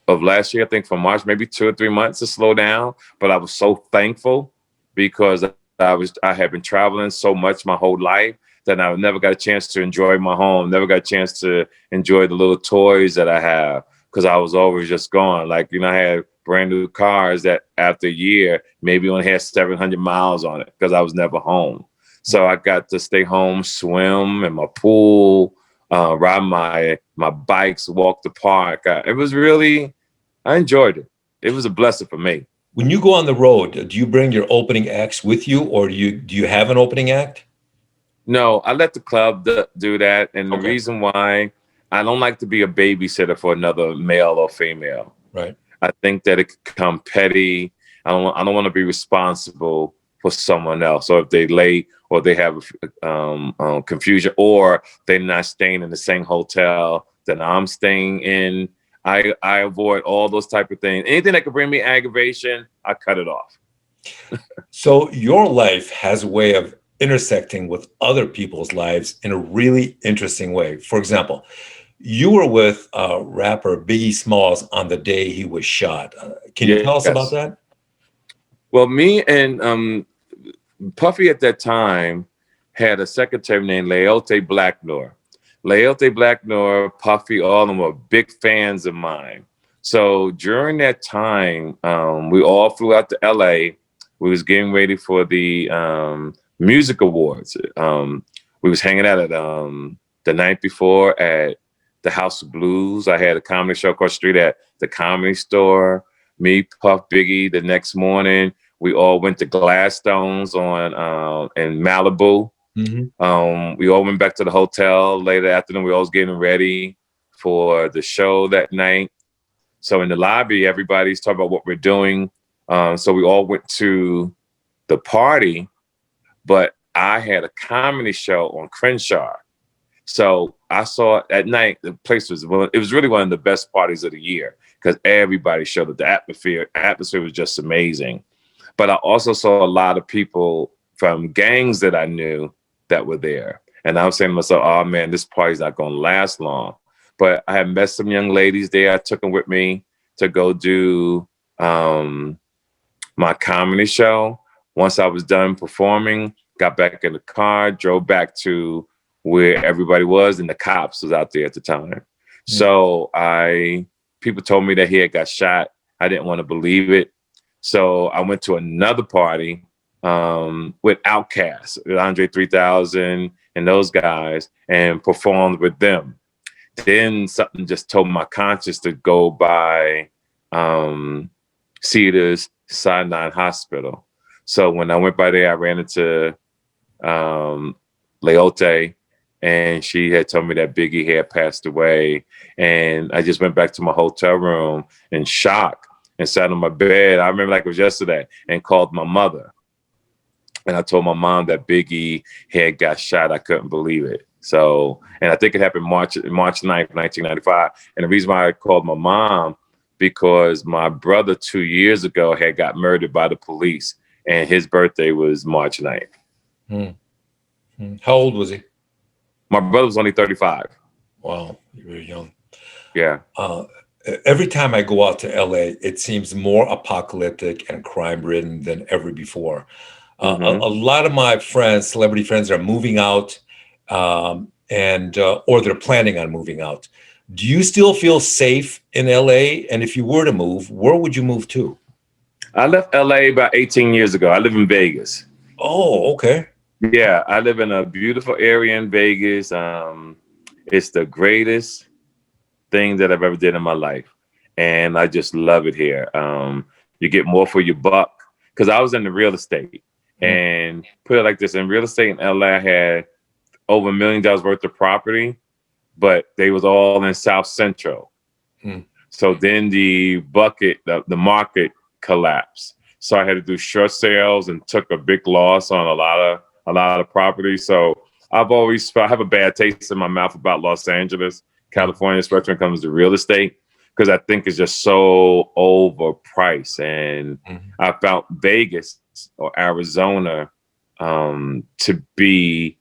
of last year, I think from March, maybe 2 or 3 months to slow down. But I was so thankful because I had been traveling so much my whole life that I never got a chance to enjoy my home, never got a chance to enjoy the little toys that I have because I was always just gone. Like, I had brand new cars that after a year, maybe only had 700 miles on it because I was never home. So I got to stay home, swim in my pool, ride my bikes, walk the park. I enjoyed it. It was a blessing for me. When you go on the road, do you bring your opening acts with you, or do you have an opening act? No, I let the club do that. And the Okay, reason why I don't like to be a babysitter for another male or female. right. I think that it could become petty. I don't want to be responsible for someone else. So if they late or they have confusion or they're not staying in the same hotel that I'm staying in, I avoid all those type of things. Anything that could bring me aggravation, I cut it off. So your life has a way of intersecting with other people's lives in a really interesting way. For example, You were with rapper Biggie Smalls on the day he was shot. Can you tell us about Yes. that? Well, me and Puffy at that time had a secretary named Leote Blacknor. Leote Blacknor, Puffy, all of them were big fans of mine. So during that time, we all flew out to LA. We was getting ready for the music awards. We was hanging out at the night before at the House of Blues. I had a comedy show across the street at the Comedy Store. Me, Puff, Biggie. The next morning, we all went to Gladstone's on in Malibu. Hmm. We all went back to the hotel later afternoon. We all was getting ready for the show that night. So in the lobby, everybody's talking about what we're doing. So we all went to the party, but I had a comedy show on Crenshaw. So I saw at night, the place was, it was really one of the best parties of the year because everybody showed up. The atmosphere was just amazing. But I also saw a lot of people from gangs that I knew that were there. And I was saying to myself, oh man, this party's not going to last long. But I had met some young ladies there. I took them with me to go do my comedy show. Once I was done performing, got back in the car, drove back to where everybody was, and the cops was out there at the time. So people told me that he had got shot. I didn't want to believe it. So I went to another party with Outkast, with Andre 3000 and those guys, and performed with them. Then something just told my conscience to go by Cedars Sinai Hospital. So when I went by there, I ran into Leote, and she had told me that Biggie had passed away. And I just went back to my hotel room in shock and sat on my bed. I remember like it was yesterday, and called my mother. And I told my mom that Biggie had got shot. I couldn't believe it. So, and I think it happened March 9th, 1995. And the reason why I called my mom, because my brother 2 years ago had got murdered by the police, and his birthday was March 9th. Hmm. Hmm. How old was he? My brother was only 35. Wow, you were young. Yeah. Uh, every time I go out to LA, it seems more apocalyptic and crime ridden than ever before. A lot of my friends, celebrity friends, are moving out, and or they're planning on moving out. Do you still feel safe in LA? And if you were to move, where would you move to? I left LA about 18 years ago. I live in Vegas. Oh, okay. Yeah, I live in a beautiful area in Vegas. It's the greatest thing that I've ever did in my life, and I just love it here. You get more for your buck because I was in the real estate, Mm, and put it like this: in real estate in LA, I had over $1 million worth of property, but they was all in South Central. mm, So then the market collapsed. So I had to do short sales and took a big loss on a lot of property. So I have a bad taste in my mouth about Los Angeles, mm, California, especially when it comes to real estate, because I think it's just so overpriced. And mm. I found Vegas or Arizona to be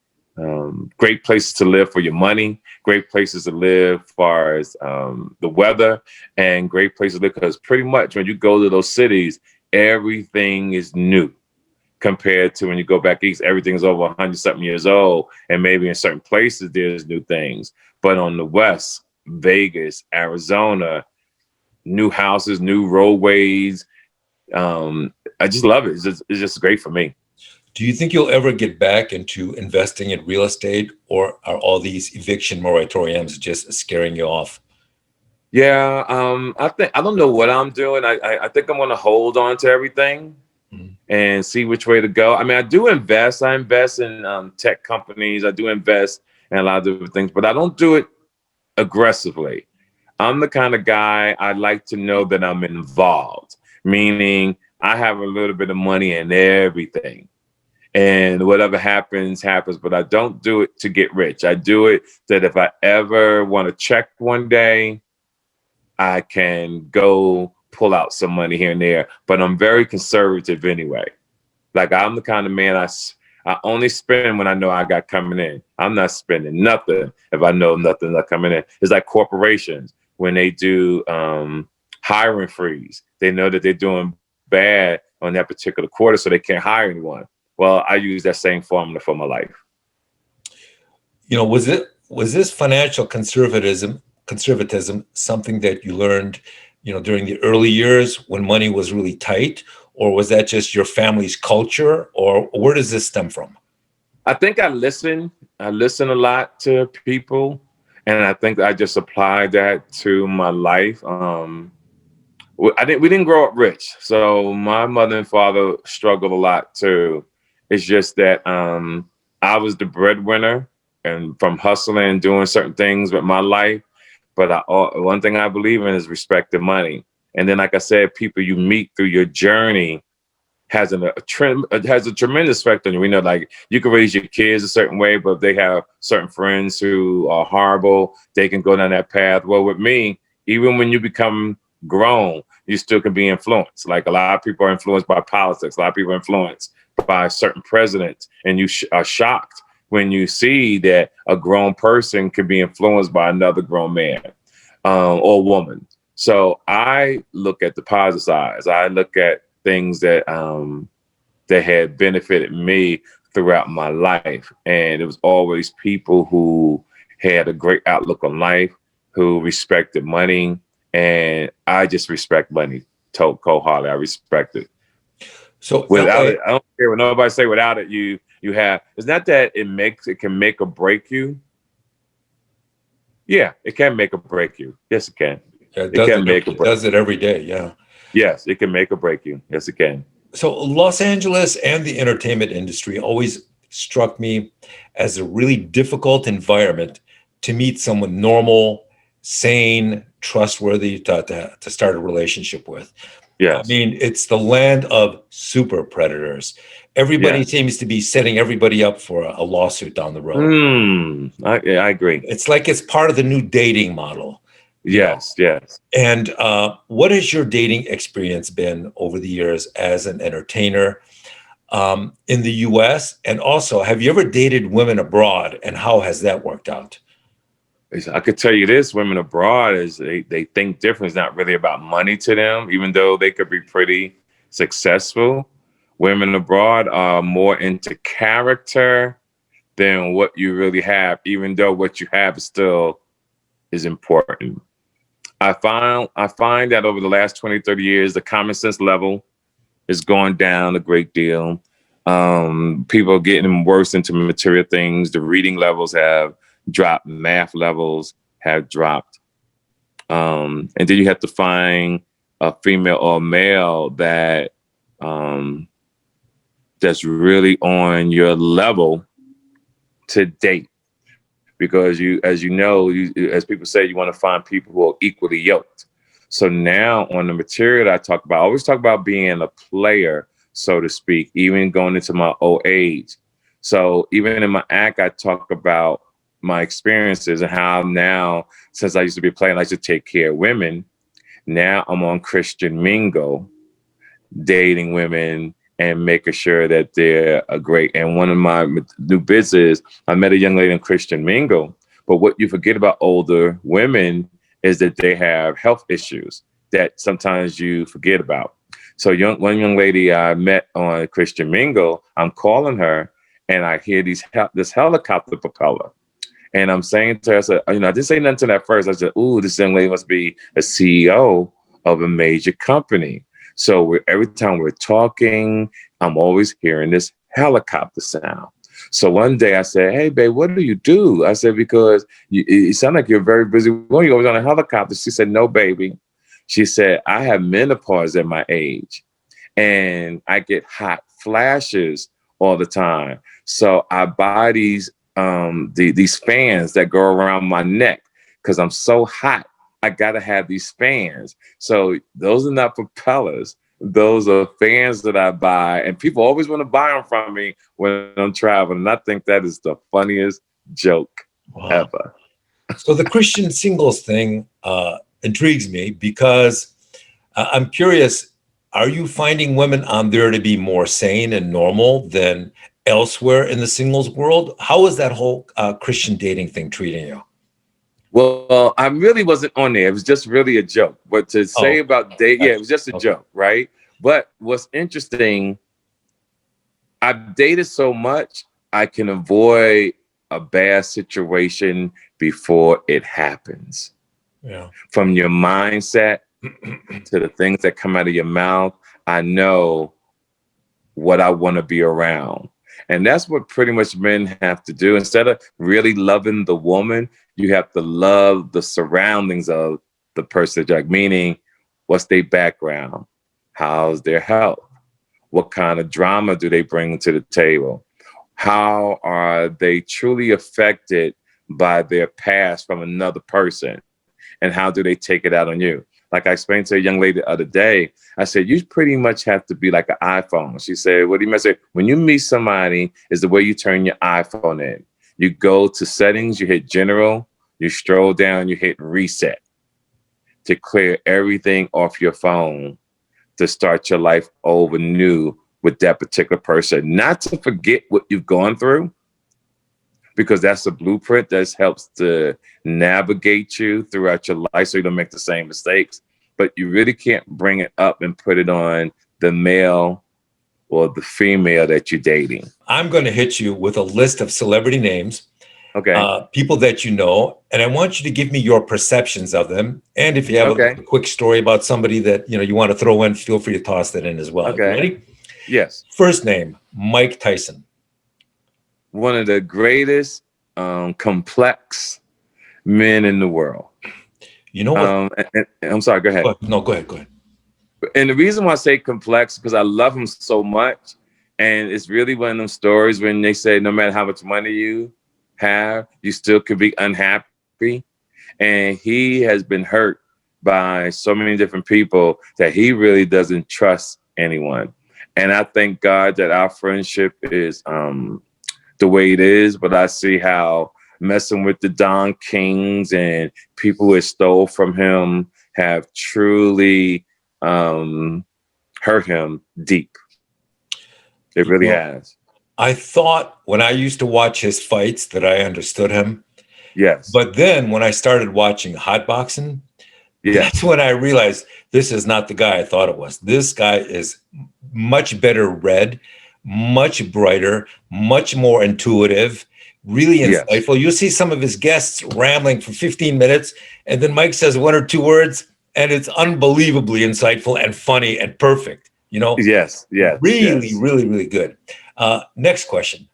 great places to live for your money, great places to live as far as the weather, and great places to live because pretty much when you go to those cities, everything is new compared to when you go back east. Everything's over 100 something years old, and maybe in certain places there's new things. But on the west, Vegas, Arizona, new houses, new roadways. I just love it. It's just great for me. Do you think you'll ever get back into investing in real estate, or are all these eviction moratoriums just scaring you off? Yeah, I don't know what I'm doing. I think I'm gonna hold on to everything Mm, and see which way to go. I mean, I do invest. I invest in tech companies. I do invest in a lot of different things, but I don't do it aggressively. I'm the kind of guy I like to know that I'm involved, meaning I have a little bit of money in everything. And whatever happens, happens. But I don't do it to get rich. I do it that if I ever want to check one day, I can go pull out some money here and there. But I'm very conservative anyway. Like I'm the kind of man I only spend when I know I got coming in. I'm not spending nothing if I know nothing not coming in. It's like corporations when they do hiring freeze. They know that they're doing bad on that particular quarter, so they can't hire anyone. Well, I use that same formula for my life. You know, was this financial conservatism something that you learned, you know, during the early years when money was really tight, or was that just your family's culture, or where does this stem from? I think I listen. I listen a lot to people, and I think I just applied that to my life. We didn't grow up rich, so my mother and father struggled a lot too. It's just that I was the breadwinner, and from hustling and doing certain things with my life. But one thing I believe in is respecting money. And then, like I said, people you meet through your journey has a tremendous effect on you. We know, like, you can raise your kids a certain way, but if they have certain friends who are horrible, they can go down that path. Well, with me, even when you become grown, you still can be influenced. Like, a lot of people are influenced by politics. A lot of people are influenced by certain presidents, and you are shocked when you see that a grown person can be influenced by another grown man or woman. So I look at the positive sides. I look at things that that had benefited me throughout my life, and it was always people who had a great outlook on life, who respected money, and I just respect money. Wholeheartedly, I respect it. So Without it, I don't care what nobody say. Without it, you have. It's not that it can make or break you. Yeah, it can make or break you. Yes, it can. yeah, It can make or it break. does it every day. Yeah. Yes, it can make or break you. Yes, it can. So Los Angeles and the entertainment industry always struck me as a really difficult environment to meet someone normal, sane, trustworthy to start a relationship with. I Yes. mean, it's the land of super predators. Everybody Yes. seems to be setting everybody up for a lawsuit down the road. I agree. It's like it's part of the new dating model, you know. Yes, yes. And what has your dating experience been over the years as an entertainer in the US? And also, have you ever dated women abroad, and how has that worked out? I could tell you this: women abroad is they think different. It's not really about money to them, even though they could be pretty successful. Women abroad are more into character than what you really have, even though what you have still is important. I find that over the last 20, 30 years, the common sense level is going down a great deal. People are getting worse into material things. The reading levels have dropped. Math levels have dropped. And then you have to find a female or a male that that's really on your level to date. Because as you know, as people say, you want to find people who are equally yoked. So now on the material that I talk about, I always talk about being a player, so to speak, even going into my old age. So even in my act, I talk about my experiences and how now, since I used to be a player, I used to take care of women. Now I'm on Christian Mingle, dating women and making sure that they're a great. And one of my new business, I met a young lady in Christian Mingle. But what you forget about older women is that they have health issues that sometimes you forget about. So one young lady I met on Christian Mingle, I'm calling her and I hear this helicopter propeller. And I'm saying to her, I said, I didn't say nothing to that first. I said, ooh, this young lady must be a CEO of a major company. So every time we're talking, I'm always hearing this helicopter sound. So one day I said, hey, babe, what do you do? I said, because you sound like you're very busy. Well, you're always on a helicopter. She said, no, baby. She said, I have menopause at my age and I get hot flashes all the time. So I buy these fans that go around my neck because I'm so hot. I gotta have these fans. So those are not propellers. Those are fans that I buy, and people always want to buy them from me when I'm traveling. And I think that is the funniest joke ever. So the Christian singles thing intrigues me because I'm curious, are you finding women on there to be more sane and normal than elsewhere in the singles world. How is that whole Christian dating thing treating you? Well, I really wasn't on there. It was just really a joke. But to say Oh, about date, yeah, it gotcha. was just a Okay. joke, right? But what's interesting, I've dated so much, I can avoid a bad situation before it happens. Yeah. From your mindset to the things that come out of your mouth, I know what I want to be around. And that's what pretty much men have to do. Instead of really loving the woman, you have to love the surroundings of the person, like meaning what's their background, how's their health, what kind of drama do they bring to the table, how are they truly affected by their past from another person, and how do they take it out on you. Like I explained to a young lady the other day, I said, you pretty much have to be like an iPhone. She said, what do you mean? I said, when you meet somebody, is the way you turn your iPhone in. You go to settings, you hit general, you stroll down, you hit reset to clear everything off your phone to start your life over new with that particular person. Not to forget what you've gone through, because that's a blueprint that helps to navigate you throughout your life so you don't make the same mistakes. But you really can't bring it up and put it on the male or the female that you're dating. I'm going to hit you with a list of celebrity names, Okay. people that you know, and I want you to give me your perceptions of them. And if you have a Okay. quick story about somebody that you want to throw in, feel free to toss that in as well. You Okay. ready? Yes. First name, Mike Tyson. One of the greatest complex men in the world. You know what? And I'm sorry, go ahead. No, go ahead. Go ahead. And the reason why I say complex, because I love him so much. And it's really one of them stories when they say no matter how much money you have, you still could be unhappy. And he has been hurt by so many different people that he really doesn't trust anyone. And I thank God that our friendship is the way it is, but I see how messing with the Don Kings and people who stole from him have truly hurt him deep. It really has. I thought when I used to watch his fights that I understood him. Yes. But then when I started watching hot boxing, that's when I realized this is not the guy I thought it was. This guy is much better read, much brighter, much more intuitive, really insightful. You'll see some of his guests rambling for 15 minutes, and then Mike says one or two words, and it's unbelievably insightful and funny and perfect. Yes. Really, really, really good. Next question.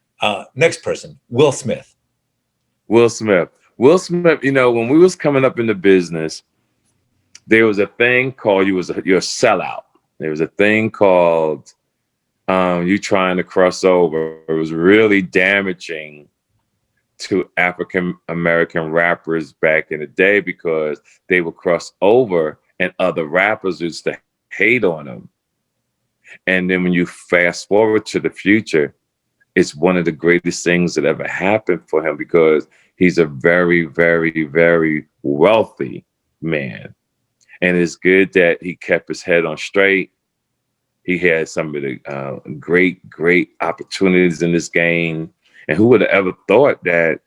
Next person, Will Smith. Will Smith, when we was coming up in the business, there was a thing called you're a sellout. There was a thing called you trying to cross over. It was really damaging to African American rappers back in the day because they would cross over and other rappers used to hate on them. And then when you fast forward to the future, it's one of the greatest things that ever happened for him because he's a very, very, very wealthy man. And it's good that he kept his head on straight. He had some of the great, great opportunities in this game. And who would have ever thought that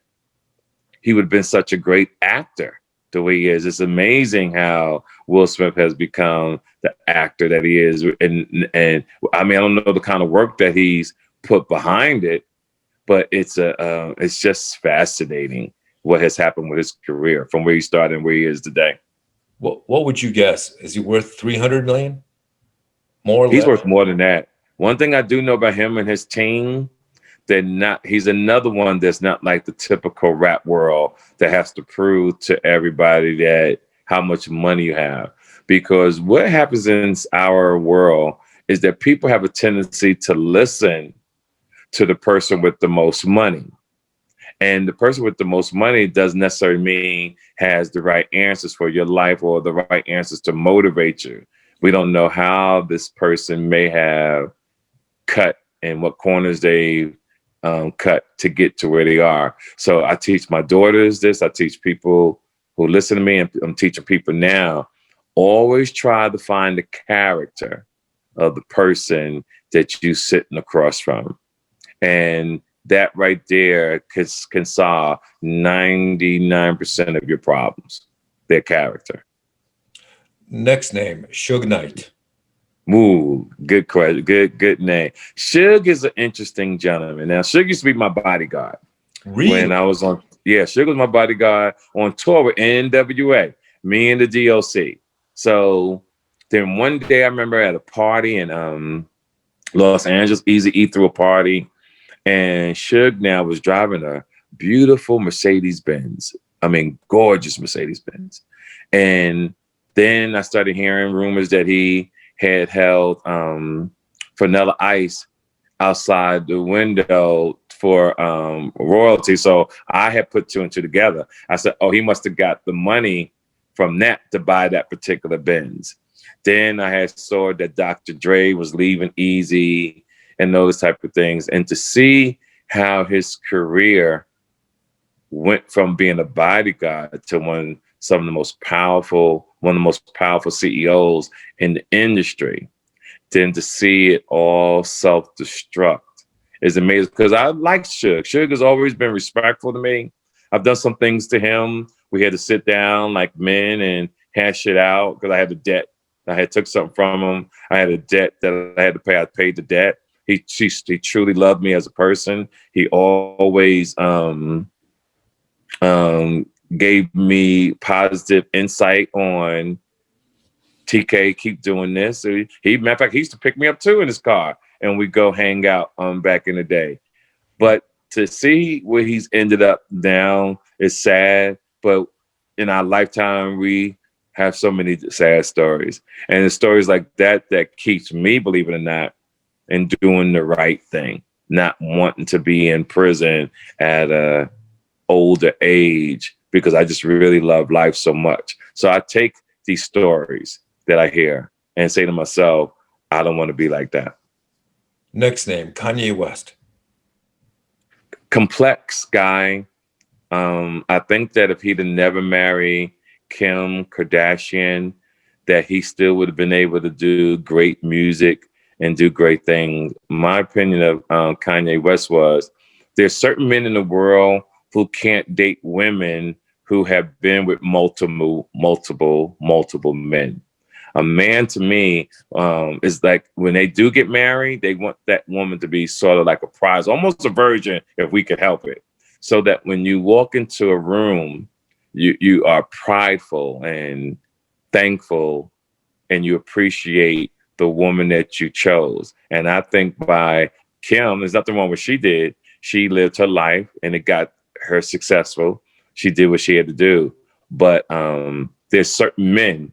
he would have been such a great actor the way he is? It's amazing how Will Smith has become the actor that he is. And I mean, I don't know the kind of work that he's put behind it, but it's just fascinating what has happened with his career from where he started and where he is today. What would you guess? Is he worth 300 million? More or He's less? worth more than that. One thing I do know about him and his team, he's another one that's not like the typical rap world that has to prove to everybody that how much money you have. Because what happens in our world is that people have a tendency to listen to the person with the most money. And the person with the most money doesn't necessarily mean has the right answers for your life or the right answers to motivate you. We don't know how this person may have cut and what corners they cut to get to where they are. So I teach my daughters this. I teach people who listen to me, and I'm teaching people now. Always try to find the character of the person that you sitting across from. And that right there can solve 99% of your problems, their character. Next name, Suge Knight. Ooh, good question. Good name. Suge is an interesting gentleman. Now, Suge used to be my bodyguard when I Really? was on. Yeah, Suge was my bodyguard on tour with NWA, me and the DOC. So then one day I remember at a party in Los Angeles, Easy E threw a party, and Suge now was driving a beautiful Mercedes Benz. I mean, gorgeous Mercedes Benz. And then I started hearing rumors that he had held Vanilla Ice outside the window for royalty. So I had put two and two together. I said, oh, he must have got the money from that to buy that particular Benz. Then I had saw that Dr. Dre was leaving Easy and those type of things. And to see how his career went from being a bodyguard to one of the most powerful CEOs in the industry, then to see it all self-destruct is amazing. Because I like Suge. Suge has always been respectful to me. I've done some things to him. We had to sit down like men and hash it out because I had a debt. I had took something from him. I had a debt that I had to pay. I paid the debt. He truly loved me as a person. He always gave me positive insight on TK, keep doing this. So matter of fact, he used to pick me up too in his car and we go hang out back in the day. But to see where he's ended up now is sad. But in our lifetime, we have so many sad stories. And the stories like that keeps me, believe it or not, in doing the right thing, not wanting to be in prison at a older age because I just really love life so much. So I take these stories that I hear and say to myself, I don't want to be like that. Next name, Kanye West. Complex guy. I think that if he'd have never married Kim Kardashian, that he still would have been able to do great music and do great things. My opinion of Kanye West was there's certain men in the world who can't date women who have been with multiple men. A man to me is like when they do get married, they want that woman to be sort of like a prize, almost a virgin if we could help it. So that when you walk into a room, you are prideful and thankful and you appreciate the woman that you chose. And I think by Kim, there's nothing wrong with what she did. She lived her life and it got her successful. She did what she had to do. But there's certain men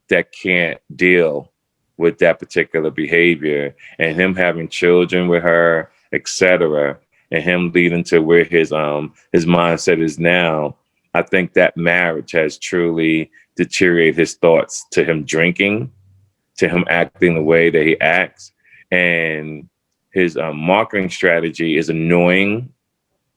that can't deal with that particular behavior, and him having children with her, etc., and him leading to where his mindset is now. I think that marriage has truly deteriorated his thoughts to him drinking, to him acting the way that he acts, and his marketing strategy is annoying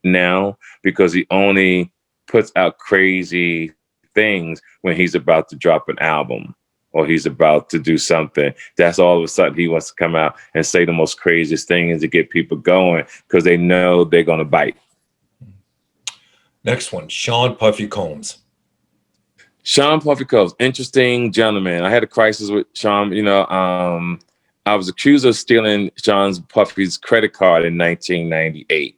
now because he only puts out crazy things when he's about to drop an album or he's about to do something. That's all of a sudden he wants to come out and say the most craziest things to get people going because they know they're going to bite. Next one, Sean Puffy Combs. Sean Puffy Combs, interesting gentleman. I had a crisis with Sean. I was accused of stealing Sean Puffy's credit card in 1998.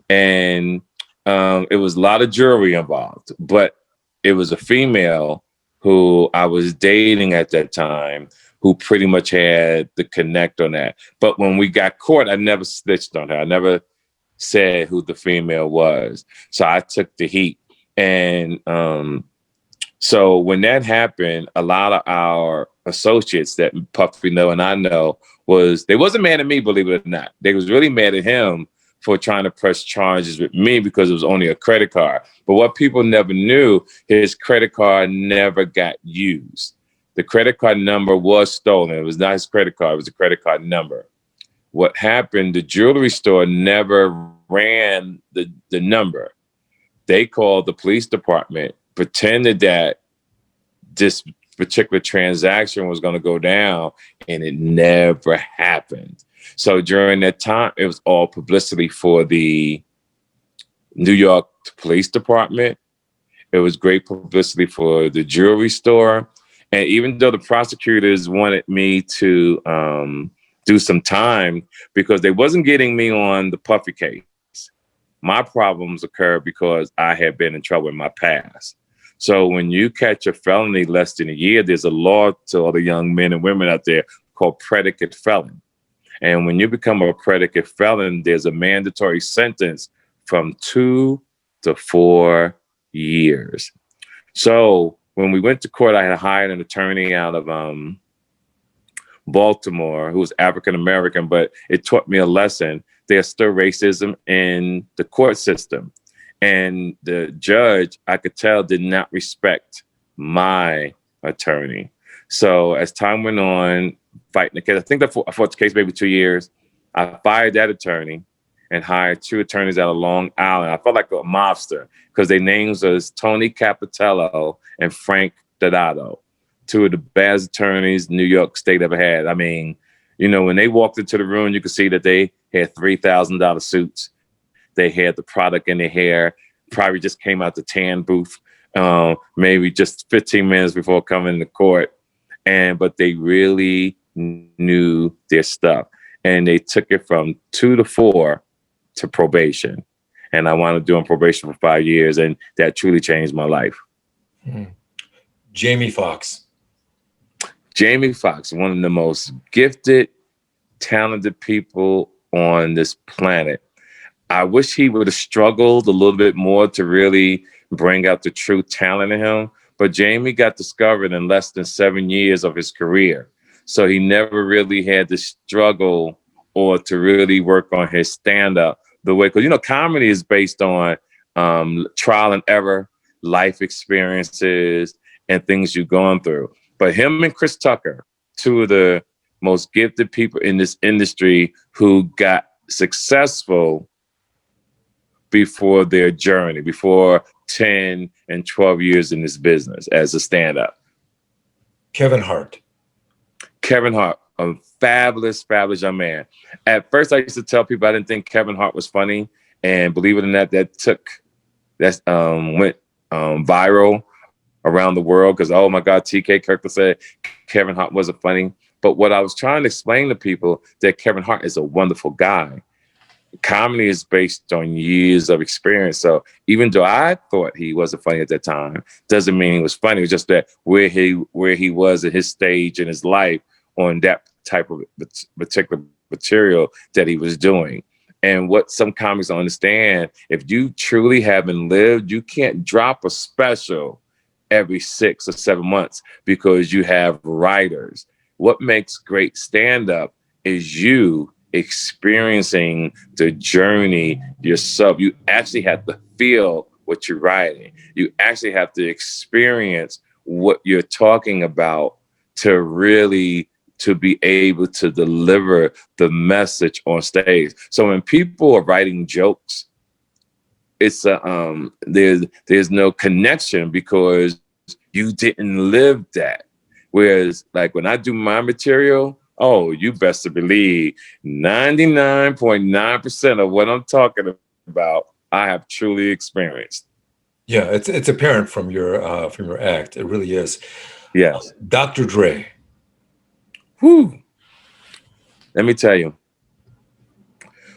And it was a lot of jewelry involved, but it was a female who I was dating at that time who pretty much had the connect on that. But when we got caught, I never snitched on her. I never said who the female was. So I took the heat. And so when that happened, a lot of our associates that Puffy know and I know they wasn't mad at me, believe it or not. They was really mad at him for trying to press charges with me because it was only a credit card. But what people never knew, his credit card never got used. The credit card number was stolen. It was not his credit card, it was a credit card number. What happened, the jewelry store never ran the number. They called the police department, pretended that this particular transaction was going to go down, and it never happened. So during that time, it was all publicity for the New York Police Department. It was great publicity for the jewelry store. And even though the prosecutors wanted me to do some time because they wasn't getting me on the Puffy case, my problems occurred because I had been in trouble in my past. So when you catch a felony less than a year, there's a law to all the young men and women out there called predicate felon. And when you become a predicate felon, there's a mandatory sentence from 2 to 4 years. So when we went to court, I had hired an attorney out of Baltimore who was African American, but it taught me a lesson. There's still racism in the court system. And the judge, I could tell, did not respect my attorney. So as time went on, fighting the case, I think I fought the case maybe 2 years. I fired that attorney and hired 2 attorneys out of Long Island. I felt like a mobster because their names was Tony Capitello and Frank Donato, 2 of the best attorneys New York State ever had. I mean, you know, when they walked into the room, you could see that they had $3,000 suits. They had the product in their hair, probably just came out the tan booth, maybe just 15 minutes before coming to court. But they really knew their stuff. And they took it from 2 to 4 to probation. And I wound up doing probation for 5 years. And that truly changed my life. Jamie Foxx. Jamie Foxx, one of the most gifted, talented people on this planet. I wish he would have struggled a little bit more to really bring out the true talent in him. But Jamie got discovered in less than 7 years of his career. So he never really had to struggle or to really work on his stand-up the way, because, you know, comedy is based on trial and error, life experiences, and things you've gone through. But him and Chris Tucker, 2 of the most gifted people in this industry who got successful before their journey, before 10 and 12 years in this business as a stand-up. Kevin Hart. Kevin Hart, a fabulous, fabulous young man. At first, I used to tell people I didn't think Kevin Hart was funny. And believe it or not, that went viral around the world because, oh my God, TK Kirkland said Kevin Hart wasn't funny. But what I was trying to explain to people that Kevin Hart is a wonderful guy. Comedy is based on years of experience. So even though I thought he wasn't funny at that time, doesn't mean he was funny. It was just that where he was at his stage in his life on that type of particular material that he was doing. And what some comics don't understand, if you truly haven't lived, you can't drop a special every 6 or 7 months because you have writers. What makes great stand-up is you experiencing the journey yourself. You actually have to feel what you're writing. You actually have to experience what you're talking about to be able to deliver the message on stage. So when people are writing jokes, it's there's no connection because you didn't live that. Whereas like when I do my material, oh, you best to believe 99.9% of what I'm talking about, I have truly experienced. Yeah, it's apparent from your act. It really is. Yes. Dr. Dre. Whew. Let me tell you,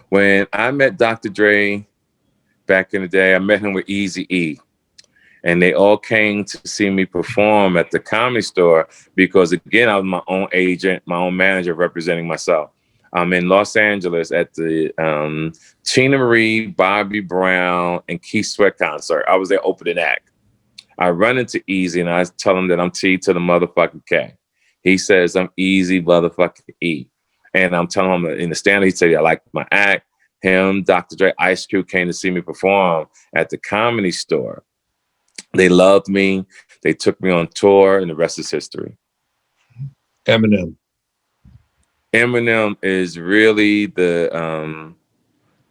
when I met Dr. Dre back in the day, I met him with Eazy-E. And they all came to see me perform at the Comedy Store because, again, I was my own agent, my own manager representing myself. I'm in Los Angeles at the Tina Marie, Bobby Brown, and Keith Sweat concert. I was their opening act. I run into Eazy and I tell him that I'm T to the motherfucking K. He says I'm Easy motherfucking E. And I'm telling him in the stand, he said, I like my act. Him, Dr. Dre, Ice Cube came to see me perform at the Comedy Store. They loved me. They took me on tour, and the rest is history. Eminem. Eminem is really the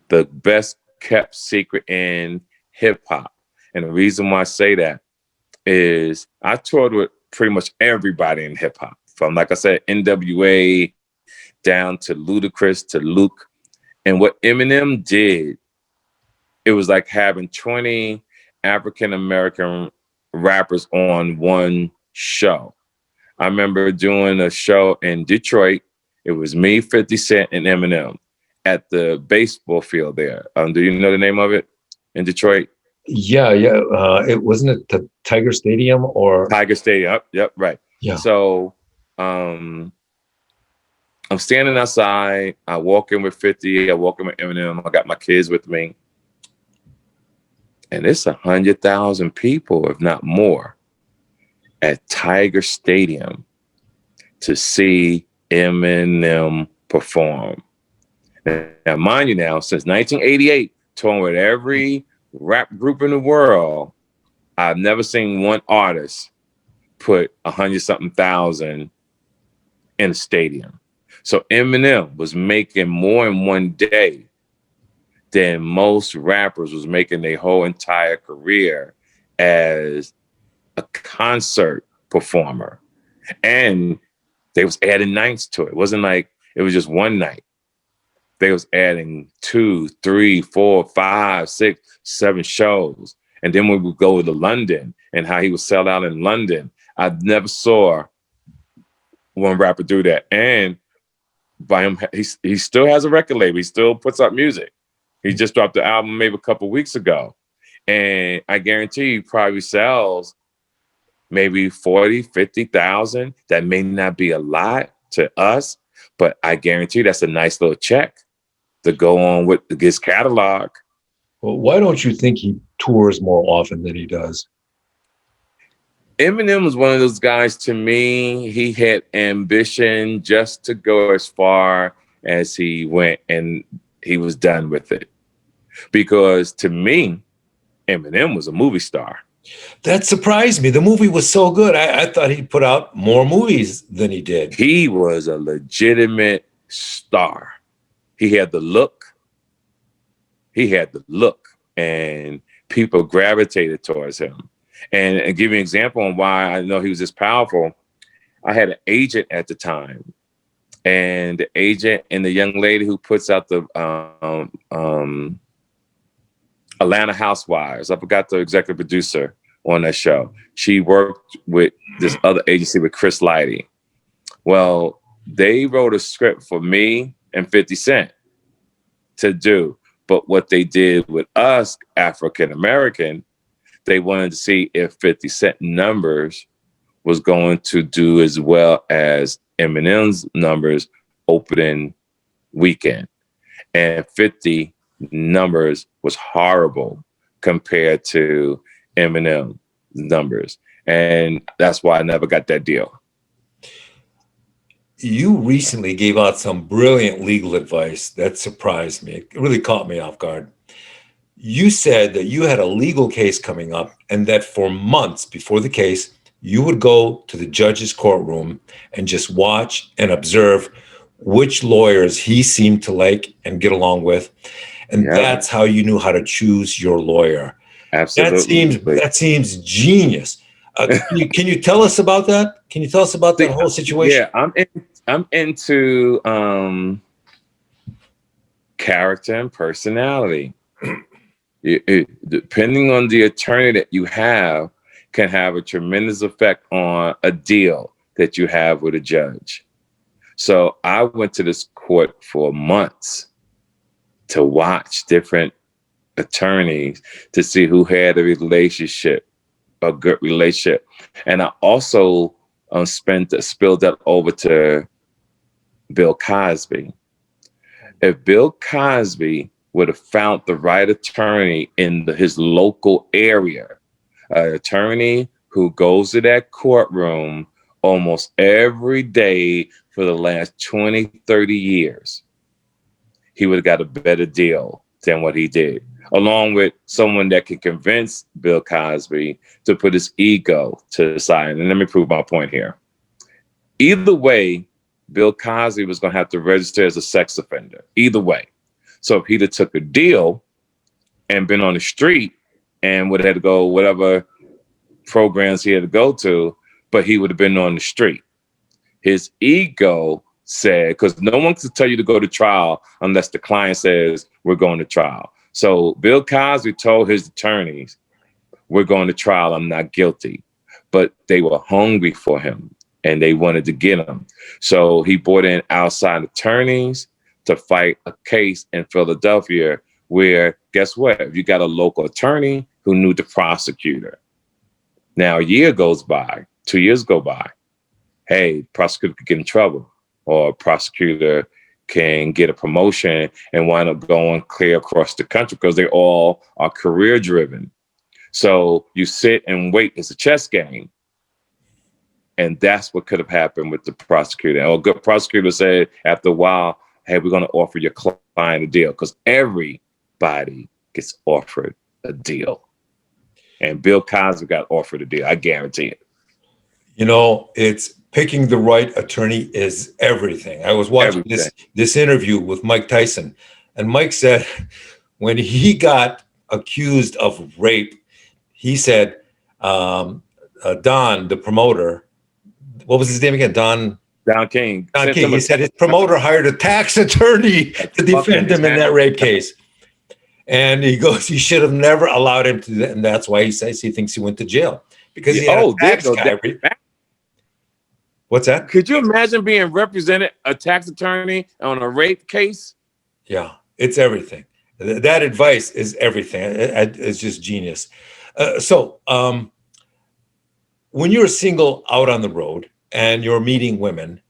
best kept secret in hip hop. And the reason why I say that is I toured with pretty much everybody in hip hop, from, like I said, NWA down to Ludacris to Luke. And what Eminem did, it was like having 20 African-American rappers on one show. I remember doing a show in Detroit. It was me, 50 Cent, and Eminem at the baseball field there. Do you know the name of it in Detroit? Yeah. It wasn't it the Tiger Stadium or Tiger Stadium. Yep, right. yeah. So I'm standing outside. I walk in with 50. I walk in with Eminem. I got my kids with me. And it's 100,000 people, if not more, at Tiger Stadium to see Eminem perform. Now, mind you now, since 1988, touring with every rap group in the world, I've never seen one artist put 100-something thousand in a stadium. So Eminem was making more in one day than most rappers was making their whole entire career as a concert performer. And they was adding nights to it. It wasn't like it was just one night. They was adding 2, 3, 4, 5, 6, 7 shows. And then we would go to London and how he would sell out in London. I never saw one rapper do that. And by him, he still has a record label. He still puts out music. He just dropped the album maybe a couple weeks ago. And I guarantee he probably sells maybe 40, 50,000. That may not be a lot to us, but I guarantee that's a nice little check to go on with his catalog. Well, why don't you think he tours more often than he does? Eminem was one of those guys, to me, he had ambition just to go as far as he went, and he was done with it. Because to me, Eminem was a movie star. That surprised me. The movie was so good. I thought he'd put out more movies than he did. He was a legitimate star. He had the look. And people gravitated towards him. And give you an example on why I know he was this powerful. I had an agent at the time, and the agent and the young lady who puts out the Atlanta Housewives, I forgot the executive producer on that show. She worked with this other agency with Chris Lighty. Well, they wrote a script for me and 50 Cent to do. But what they did with us, African American, they wanted to see if 50 Cent numbers was going to do as well as Eminem's numbers opening weekend. And 50 numbers was horrible compared to Eminem numbers. And that's why I never got that deal. You recently gave out some brilliant legal advice that surprised me. It really caught me off guard. You said that you had a legal case coming up and that for months before the case, you would go to the judge's courtroom and just watch and observe which lawyers he seemed to like and get along with. And that's how you knew how to choose your lawyer. Absolutely. That seems genius. Can you tell us about that? Can you tell us about that whole situation? Yeah, I'm into character and personality. Depending on the attorney that you have, can have a tremendous effect on a deal that you have with a judge. So I went to this court for months to watch different attorneys to see who had a good relationship. And I also spilled that over to Bill Cosby. If Bill Cosby would have found the right attorney in his local area, an attorney who goes to that courtroom almost every day for the last 20, 30 years, he would have got a better deal than what he did, along with someone that can convince Bill Cosby to put his ego to the side. And let me prove my point here. Either way, Bill Cosby was going to have to register as a sex offender. Either way. So if he'd have took a deal and been on the street and would have had to go whatever programs he had to go to, but he would have been on the street. His ego said, because no one can tell you to go to trial unless the client says we're going to trial. So Bill Cosby told his attorneys, we're going to trial, I'm not guilty. But they were hungry for him and they wanted to get him. So he brought in outside attorneys to fight a case in Philadelphia where, guess what? You got a local attorney who knew the prosecutor. Now a year goes by, 2 years go by. Hey, prosecutor could get in trouble, or prosecutor can get a promotion and wind up going clear across the country because they all are career driven. So you sit and wait. It's a chess game. And that's what could have happened with the prosecutor. Or a good prosecutor said after a while, hey, we're going to offer your client a deal, because everybody gets offered a deal. And Bill Cosby got offered a deal. I guarantee it. You know, it's picking the right attorney is everything. I was watching this interview with Mike Tyson, and Mike said when he got accused of rape, he said, Don, the promoter, what was his name again? Don King. Don King. He said his promoter hired a tax attorney to defend him in that rape case. And he goes, he should have never allowed him to do that. And that's why he says he thinks he went to jail. Because he had a tax guy. What's that? Could you imagine being represented a tax attorney on a rape case? Yeah, it's everything. That advice is everything. It's just genius. So when you're single out on the road and you're meeting women,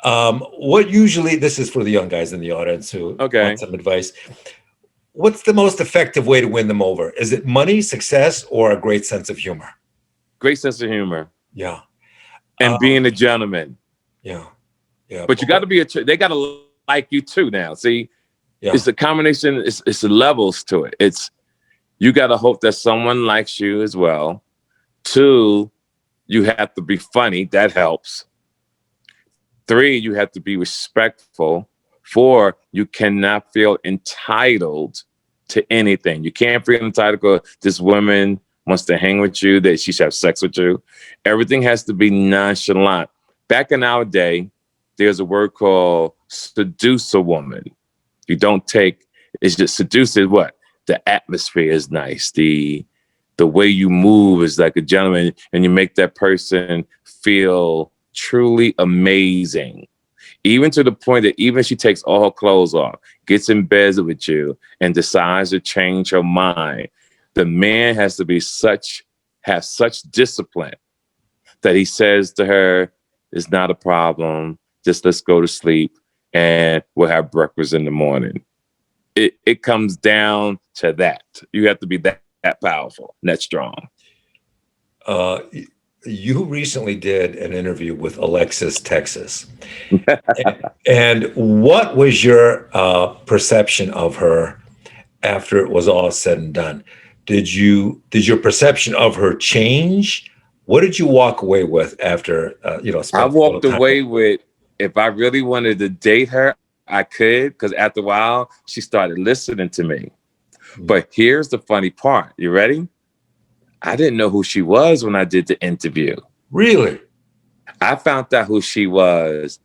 what usually, this is for the young guys in the audience who want some advice. What's the most effective way to win them over? Is it money, success, or a great sense of humor? Great sense of humor. Yeah. And being a gentleman. Yeah. Yeah. But you got to be they got to like you too now. See, it's a combination. It's the levels to it. It's, you got to hope that someone likes you as well. 2, you have to be funny. That helps. 3, you have to be respectful. 4, you cannot feel entitled to anything. You can't feel entitled because this woman wants to hang with you, that she should have sex with you. Everything has to be nonchalant. Back in our day, there's a word called seduce a woman. You don't take, it's just seduce is what? The atmosphere is nice. The way you move is like a gentleman, and you make that person feel truly amazing. Even to the point that even she takes all her clothes off, gets in bed with you, and decides to change her mind, the man has to be have such discipline that he says to her, it's not a problem. Just let's go to sleep and we'll have breakfast in the morning. It comes down to that. You have to be that powerful, that strong. You recently did an interview with Alexis Texas. And what was your perception of her after it was all said and done? Did your perception of her change? What did you walk away with after, I walked away with, if I really wanted to date her, I could, because after a while, she started listening to me. Mm-hmm. But here's the funny part. You ready? I didn't know who she was when I did the interview. Really? I found out who she was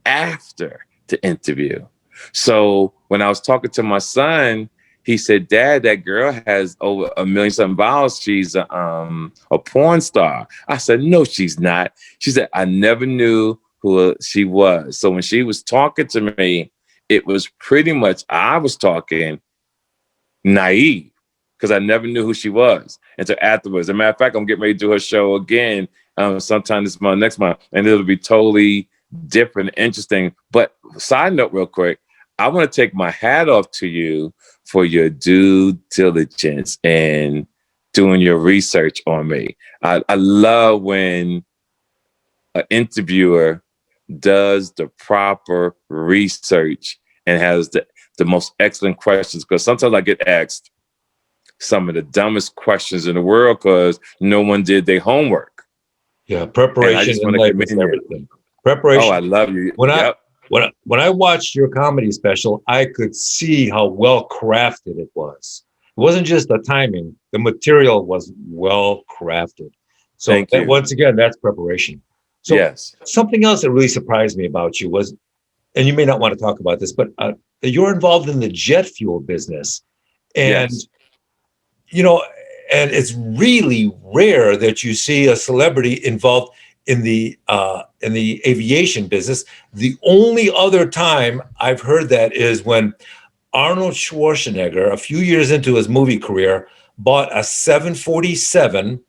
after the interview. So when I was talking to my son, he said, Dad, that girl has over $1 million followers. She's a porn star. I said, no, she's not. She said, I never knew who she was. So when she was talking to me, it was pretty much, I was talking naive because I never knew who she was until afterwards. As a matter of fact, I'm getting ready to do her show again sometime this month, next month, and it'll be totally different, interesting. But side note real quick, I want to take my hat off to you for your due diligence and doing your research on me. I love when an interviewer does the proper research and has the most excellent questions, because sometimes I get asked some of the dumbest questions in the world because no one did their homework. Yeah, preparation in life is everything. Preparation. Oh, I love you. When I watched your comedy special, I could see how well crafted it was. It wasn't just the timing; the material was well crafted. So once again, that's preparation. So yes, something else that really surprised me about you was and you may not want to talk about this, but you're involved in the jet fuel business. And, Yes. you know, and it's really rare that you see a celebrity involved in the aviation business. The only other time I've heard that is when Arnold Schwarzenegger, a few years into his movie career, bought a 747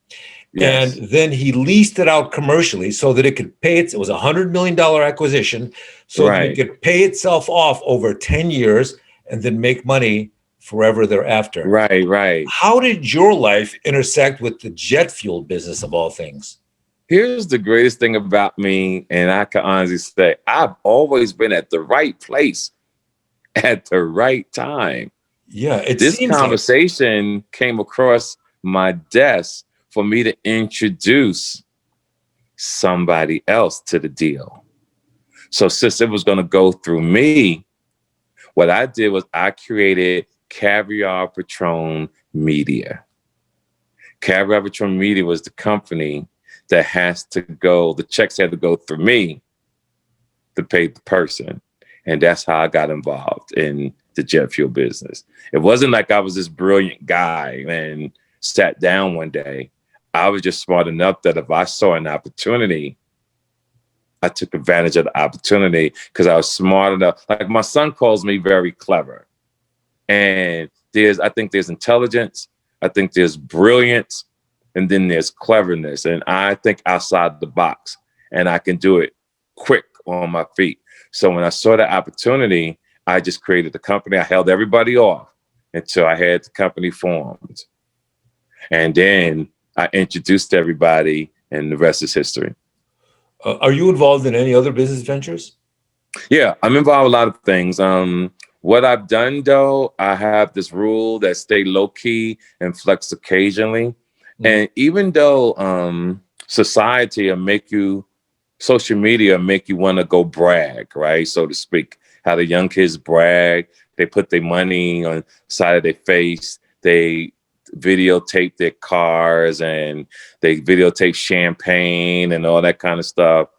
and Yes. then he leased it out commercially so that it could pay it. It was $100 million acquisition so that it Right. could pay itself off over 10 years and then make money forever thereafter. Right. Right. How did your life intersect with the jet fuel business of all things? Here's the greatest thing about me, and I can honestly say I've always been at the right place at the right time. Yeah, it This seems like. conversation came across my desk for me to introduce somebody else to the deal. So since it was going to go through me, what I did was I created Caviar Patron Media. Caviar Patron Media was the company that has to go, the checks had to go through me to pay the person. And that's how I got involved in the jet fuel business. It wasn't like I was this brilliant guy and sat down one day. I was just smart enough that if I saw an opportunity, I took advantage of the opportunity because I was smart enough. Like my son calls me very clever. And I think there's intelligence, I think there's brilliance, and then there's cleverness. And I think outside the box, and I can do it quick on my feet. So when I saw the opportunity, I just created the company. I held everybody off until I had the company formed. And then I introduced everybody, and the rest is history. Are you involved in any other business ventures? Yeah, I'm involved in a lot of things. What I've done though, I have this rule that stay low key and flex occasionally. And even though society will make you, social media make you want to go brag, right? So to speak, how the young kids brag, they put their money on the side of their face, they videotape their cars and they videotape champagne and all that kind of stuff.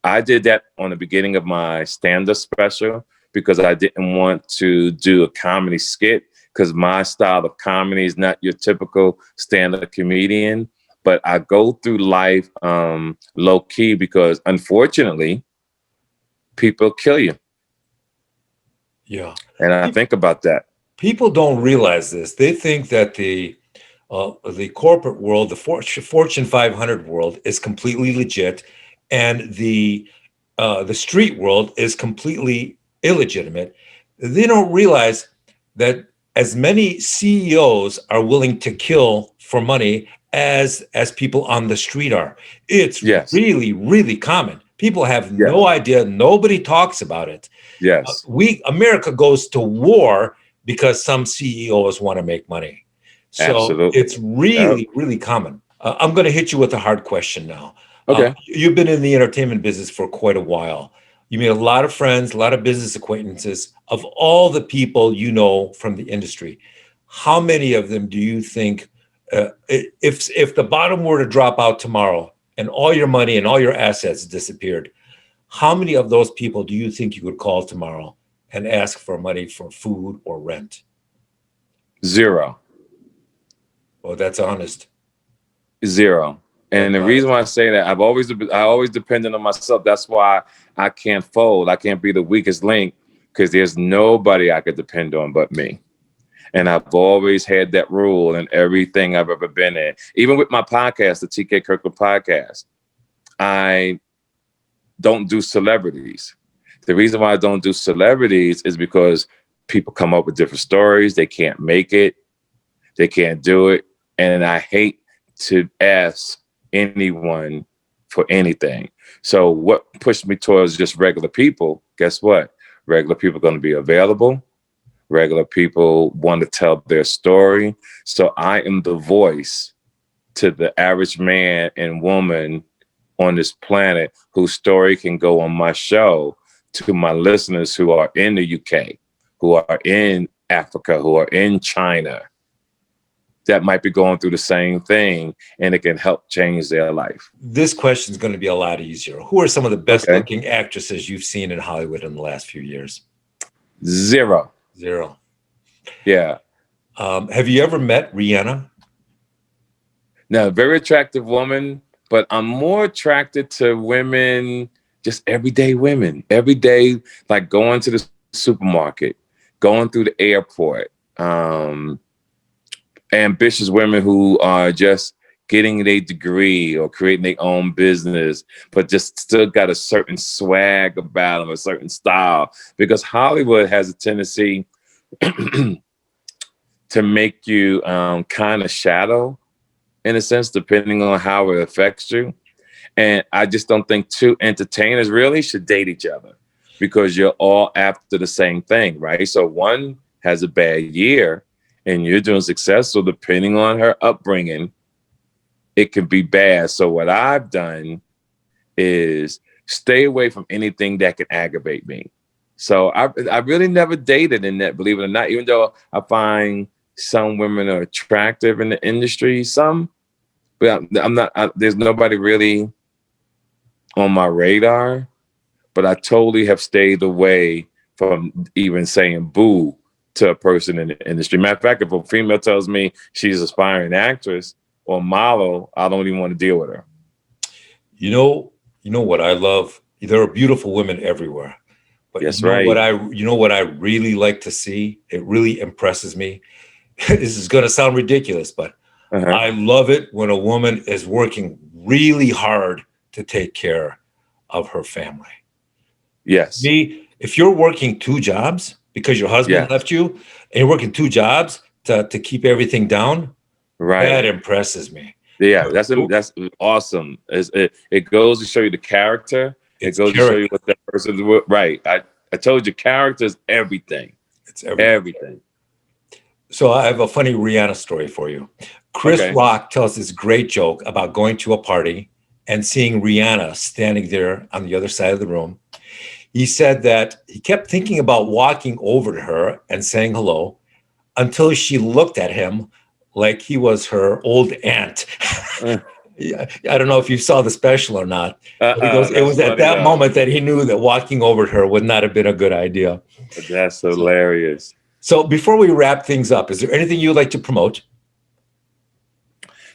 I did that on the beginning of my stand-up special because I didn't want to do a comedy skit because my style of comedy is not your typical stand-up comedian. But I go through life low key because unfortunately, people kill you. Yeah. And I think about that. People don't realize this. They think that the corporate world, the Fortune 500 world, is completely legit, and the street world is completely illegitimate. They don't realize that as many CEOs are willing to kill for money as people on the street are. It's Yes. really, really common. People have Yeah. no idea. Nobody talks about it. Yes. America goes to war because some CEOs want to make money. So Absolutely. it's really, really common. I'm going to hit you with a hard question now. Okay. You've been in the entertainment business for quite a while. You made a lot of friends, a lot of business acquaintances. Of all the people you know from the industry, how many of them do you think, if the bottom were to drop out tomorrow and all your money and all your assets disappeared, how many of those people do you think you would call tomorrow and ask for money for food or rent? Zero. Well, that's honest. Zero. And the reason why I say that, I always depended on myself. That's why I can't fold. I can't be the weakest link because there's nobody I could depend on but me. And I've always had that rule in everything I've ever been in. Even with my podcast, the TK Kirkland podcast, I don't do celebrities. The reason why I don't do celebrities is because people come up with different stories. They can't make it. They can't do it. And I hate to ask anyone for anything. So what pushed me towards just regular people? Guess what? Regular people are going to be available. Regular people want to tell their story. So I am the voice to the average man and woman on this planet whose story can go on my show, to my listeners who are in the UK, who are in Africa, who are in China. that might be going through the same thing, and it can help change their life. This question is going to be a lot easier. Who are some of the best Okay. looking actresses you've seen in Hollywood in the last few years? Zero. Zero. Yeah. Have you ever met Rihanna? Now, very attractive woman, but I'm more attracted to women, just everyday women, every day, like going to the supermarket, going through the airport, ambitious women who are just getting a degree or creating their own business, but just still got a certain swag about them, a certain style, because Hollywood has a tendency to make you kind of shadow, in a sense, depending on how it affects you. And I just don't think two entertainers really should date each other, because you're all after the same thing, right? So one has a bad year and you're doing successful, depending on her upbringing, it can be bad. So what I've done is stay away from anything that can aggravate me. So I really never dated in that, believe it or not, even though I find some women are attractive in the industry, some, but I'm not, there's nobody really on my radar, but I totally have stayed away from even saying boo to a person in the industry. Matter of fact, if a female tells me she's an aspiring actress or model, I don't even want to deal with her. You know what I love? There are beautiful women everywhere. But That's right. you know what I really like to see? It really impresses me. This is going to sound ridiculous, but Uh-huh. I love it when a woman is working really hard to take care of her family. Yes. Me, if you're working two jobs because your husband Yeah. left you and you're working two jobs to keep everything down, that Right. impresses me. Yeah. That's awesome. It goes to show you the character. It It's goes to show you character. what that person is. Right. I told you, character is everything. It's everything. Everything. So I have a funny Rihanna story for you. Chris Okay. Rock tells this great joke about going to a party and seeing Rihanna standing there on the other side of the room. He said that he kept thinking about walking over to her and saying hello until she looked at him like he was her old aunt. Uh, Yeah, I don't know if you saw the special or not, but he goes, it that's was at funny that though. moment that he knew that walking over to her would not have been a good idea. That's So, hilarious. so before we wrap things up, is there anything you'd like to promote?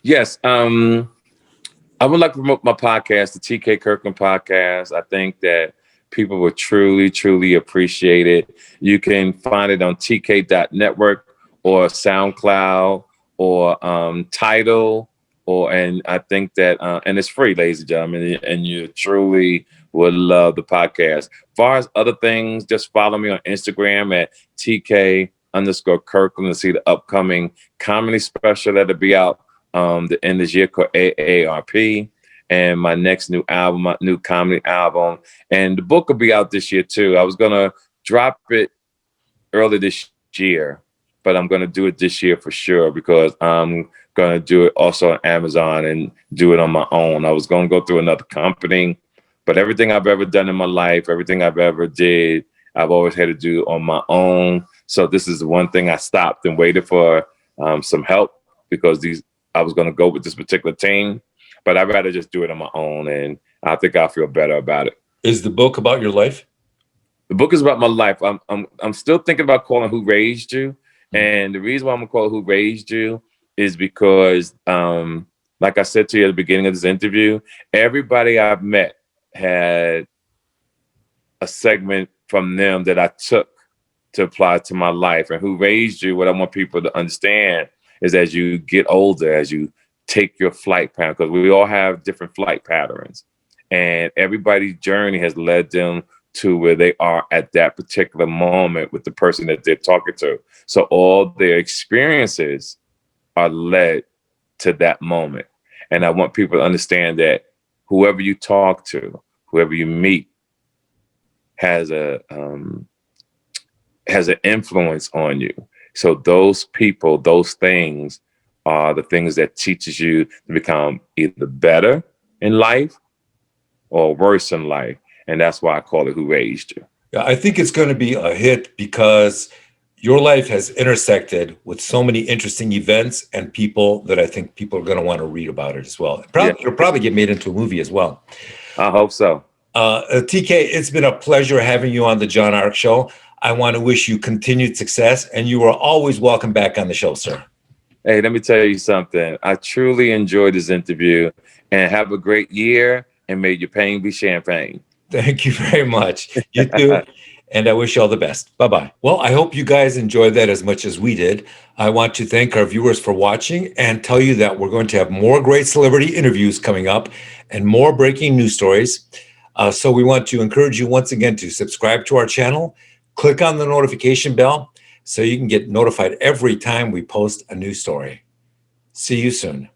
Yes. I would like to promote my podcast, the TK Kirkland podcast. I think that people will truly, truly appreciate it. You can find it on tk.network or SoundCloud or Tidal, and I think that and it's free, ladies and gentlemen, and you truly would love the podcast. As far as other things, just follow me on Instagram at TK_Kirkland to see the upcoming comedy special that'll be out the end of this year called AARP, and my next new album, my new comedy album. And the book will be out this year too. I was gonna drop it early this year, but I'm gonna do it this year for sure, because I'm gonna do it also on Amazon and do it on my own. I was gonna go through another company, but everything I've ever done in my life, everything I've ever did, I've always had to do on my own. So this is the one thing I stopped and waited for some help, because I was going to go with this particular team, but I'd rather just do it on my own, and I think I'll feel better about it. Is the book about your life? The book is about my life. I'm still thinking about calling Who Raised You, and the reason why I'm gonna call it Who Raised You is because, like I said to you at the beginning of this interview, everybody I've met had a segment from them that I took to apply to my life. And Who Raised You, what I want people to understand is, as you get older, as you take your flight pattern, because we all have different flight patterns, and everybody's journey has led them to where they are at that particular moment with the person that they're talking to. So all their experiences are led to that moment. And I want people to understand that whoever you talk to, whoever you meet, has an influence on you. So those people, those things are the things that teaches you to become either better in life or worse in life. And that's why I call it Who Raised You. Yeah, I think it's going to be a hit because your life has intersected with so many interesting events and people that I think people are going to want to read about it as well. It'll probably get made into a movie as well. I hope so. TK, it's been a pleasure having you on the John Ark Show. I want to wish you continued success, and you are always welcome back on the show, sir. Hey, let me tell you something. I truly enjoyed this interview, and have a great year, and may your pain be champagne. Thank you very much. You too. And I wish you all the best. Bye-bye. Well, I hope you guys enjoyed that as much as we did. I want to thank our viewers for watching and tell you that we're going to have more great celebrity interviews coming up and more breaking news stories. So we want to encourage you once again to subscribe to our channel, click on the notification bell so you can get notified every time we post a new story. See you soon.